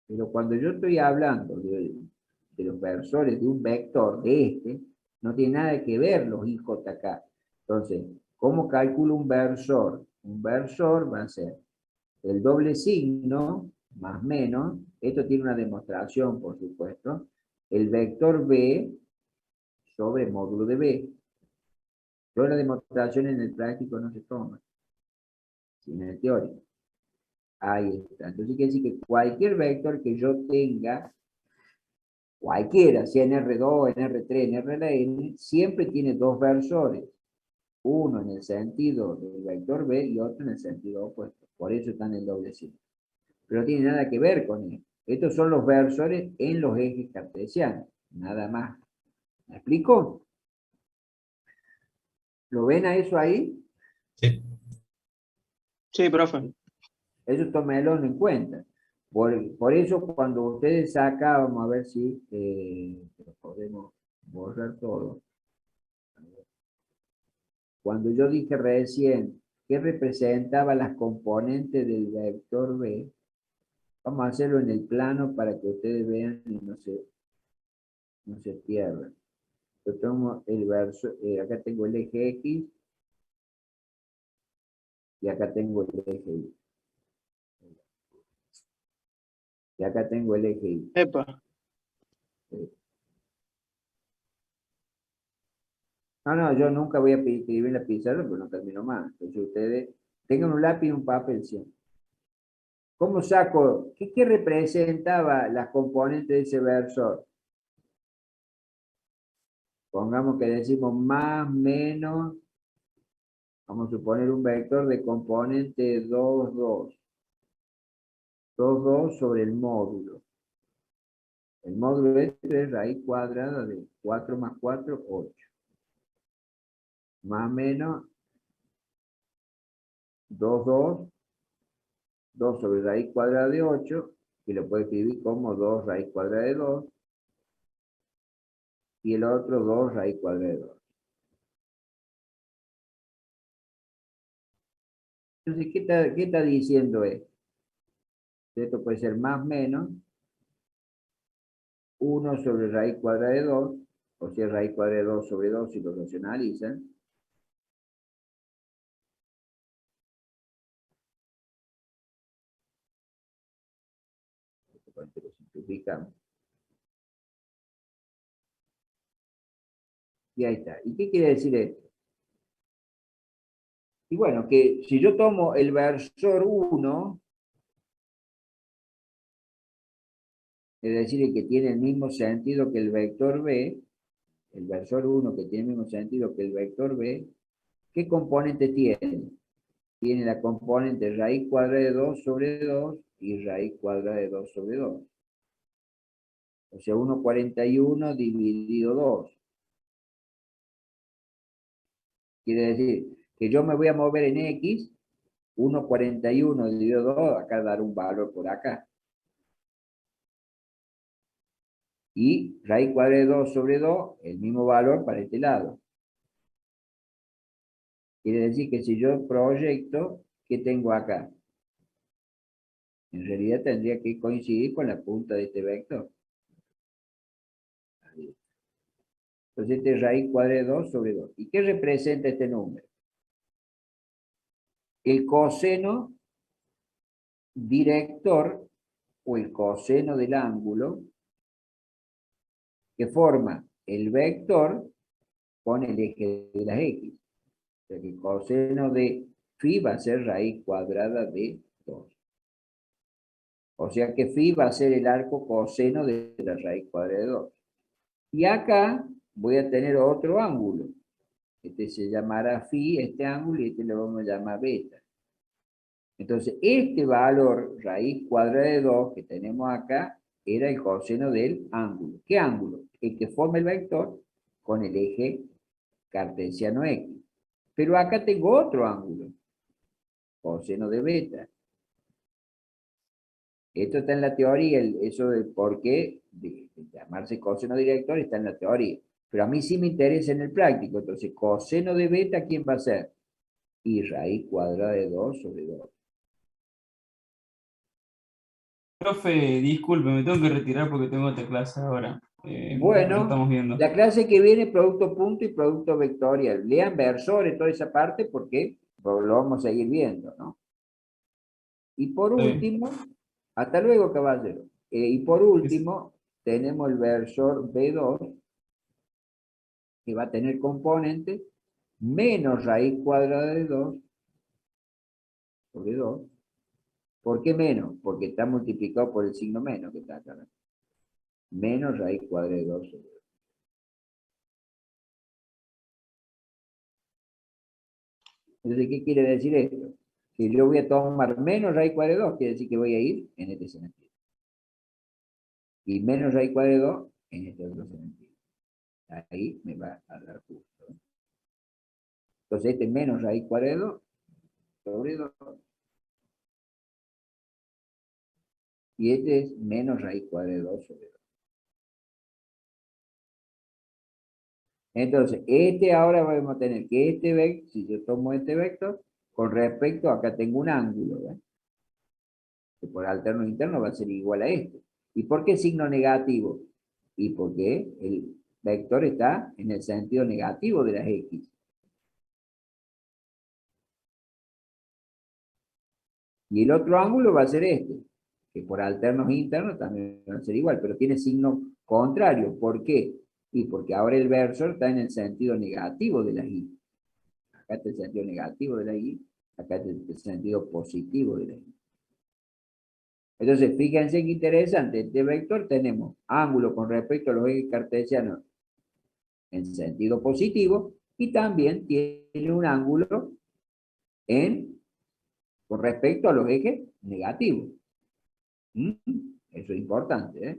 Pero cuando yo estoy hablando de los versores de un vector de este, no tiene nada que ver los IJK. Entonces, ¿cómo calculo un versor? Un versor va a ser el doble signo, más menos, esto tiene una demostración, por supuesto, el vector B sobre módulo de B. Toda la demostración en el práctico no se toma, sino en el teórico. Ahí está. Entonces quiere decir que cualquier vector que yo tenga, cualquiera, sea en R2, en R3, en Rn, siempre tiene dos versores. Uno en el sentido del vector B y otro en el sentido opuesto. Por eso están en doble signo. Pero no tiene nada que ver con esto. Estos son los versores en los ejes cartesianos. Nada más. ¿Me explico? ¿Lo ven a eso ahí? Sí, profe. Eso tómelo en cuenta. Por eso cuando ustedes sacan, vamos a ver si podemos borrar todo. Cuando yo dije recién que representaba las componentes del vector B, vamos a hacerlo en el plano para que ustedes vean y no se pierdan. Yo tomo el verso, acá tengo el eje X y acá tengo el eje Y. Y acá tengo el eje Y. Epa. No, yo nunca voy a escribir en la pizarra porque no termino más. Entonces ustedes tengan un lápiz y un papel siempre. ¿Cómo saco? ¿Qué representaba las componentes de ese versor? Pongamos que decimos más, menos, vamos a suponer un vector de componente 2, 2. 2, 2 sobre el módulo. El módulo este es raíz cuadrada de 4 más 4, 8. Más o menos 2, 2, 2 sobre raíz cuadrada de 8, que lo puede escribir como 2 raíz cuadrada de 2, y el otro 2 raíz cuadrada de 2. Entonces, ¿qué está diciendo esto? Esto puede ser más o menos 1 sobre raíz cuadrada de 2, o sea, raíz cuadrada de 2 sobre 2 si lo racionalizan. Lo simplificamos. Y ahí está. ¿Y qué quiere decir esto? Y bueno, que si yo tomo el versor 1, es decir, el que tiene el mismo sentido que el vector B, el versor 1 que tiene el mismo sentido que el vector B, ¿qué componente tiene? Tiene la componente raíz cuadrada de 2 sobre 2 y raíz cuadrada de 2 sobre 2. O sea, 1,41 dividido 2. Quiere decir que yo me voy a mover en X, 1,41 dividido 2, acá dar un valor por acá. Y raíz cuadrada de 2 sobre 2, el mismo valor para este lado. Quiere decir que si yo proyecto, ¿qué tengo acá? En realidad tendría que coincidir con la punta de este vector. Entonces este es raíz cuadrada de 2 sobre 2. ¿Y qué representa este número? El coseno director o el coseno del ángulo que forma el vector con el eje de las X. O sea que el coseno de phi va a ser raíz cuadrada de 2. O sea que phi va a ser el arco coseno de la raíz cuadrada de 2. Y acá voy a tener otro ángulo. Este se llamará phi, este ángulo, y este lo vamos a llamar beta. Entonces, este valor, raíz cuadrada de 2, que tenemos acá, era el coseno del ángulo. ¿Qué ángulo? El que forma el vector con el eje cartesiano X. Pero acá tengo otro ángulo, coseno de beta. Esto está en la teoría, eso de por qué de llamarse coseno director está en la teoría. Pero a mí sí me interesa en el práctico. Entonces, coseno de beta, ¿quién va a ser? Y raíz cuadrada de 2 sobre 2. Profe, disculpe, me tengo que retirar porque tengo otra clase ahora. Nos Bueno, estamos viendo. la clase que viene, producto punto y producto vectorial. Lean versores, toda esa parte, porque lo vamos a seguir viendo, ¿no? Y por último, hasta luego, caballero. Y por último, tenemos el versor B2, que va a tener componente menos raíz cuadrada de 2 sobre 2. ¿Por qué menos? Porque está multiplicado por el signo menos que está acá, ¿no? Menos raíz cuadrada de 2 sobre 2. Entonces, ¿qué quiere decir esto? Que yo voy a tomar menos raíz cuadrada de 2, quiere decir que voy a ir en este sentido. Y menos raíz cuadrada de 2 en este otro sentido. Ahí me va a dar justo. Entonces, este menos raíz cuadrada de 2 sobre 2. Y este es menos raíz cuadrada de 2 sobre 2. Entonces, este ahora vamos a tener que este vector, si yo tomo este vector, con respecto, acá tengo un ángulo, ¿ven? Que por alterno interno va a ser igual a este. ¿Y por qué signo negativo? Y porque el vector está en el sentido negativo de las X. Y el otro ángulo va a ser este, que por alternos internos también va a ser igual, pero tiene signo contrario. ¿Por qué? Y porque ahora el versor está en el sentido negativo de la Y. Acá está el sentido negativo de la Y, acá está el sentido positivo de la Y. Entonces, fíjense qué interesante, este vector tenemos ángulo con respecto a los ejes cartesianos en sentido positivo y también tiene un ángulo con respecto a los ejes negativos. Eso es importante, ¿eh?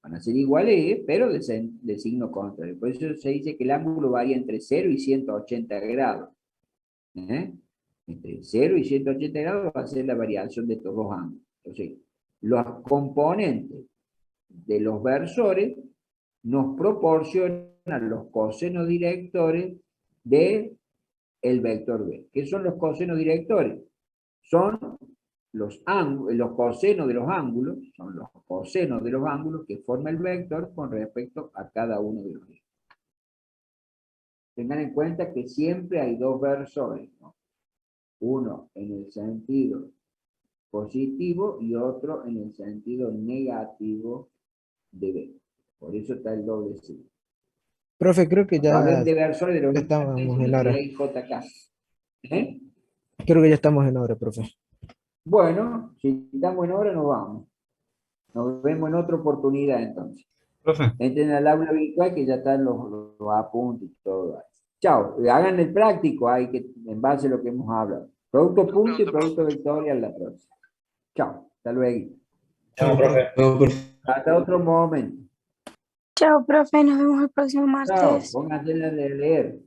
Van a ser iguales, pero de signo contrario. Por eso se dice que el ángulo varía entre 0 y 180 grados. Entre 0 y 180 grados va a ser la variación de estos dos ángulos. Entonces, los componentes de los versores nos proporcionan los cosenos directores del vector B. ¿Qué son los cosenos directores? Son los cosenos de los ángulos, son los cosenos de los ángulos que forma el vector con respecto a cada uno de los ejes. Tengan en cuenta que siempre hay dos versores, ¿no? Uno en el sentido positivo y otro en el sentido negativo de B. Por eso está el doble signo. Profe, creo que Cuando hablan ya de versores de los estamos en la hora. JK. ¿Eh? Creo que ya estamos en hora, profe. Bueno, si estamos en hora, nos vamos. Nos vemos en otra oportunidad entonces. Profe. Entren al aula virtual que ya están los apuntes y todo. Chao. Hagan el práctico ahí que en base a lo que hemos hablado. Producto punto y producto vectorial la próxima. Chao. Hasta luego. Chao, profe. Hasta otro momento. Chao, profe, nos vemos el próximo Chao. martes. Pónganse a leer.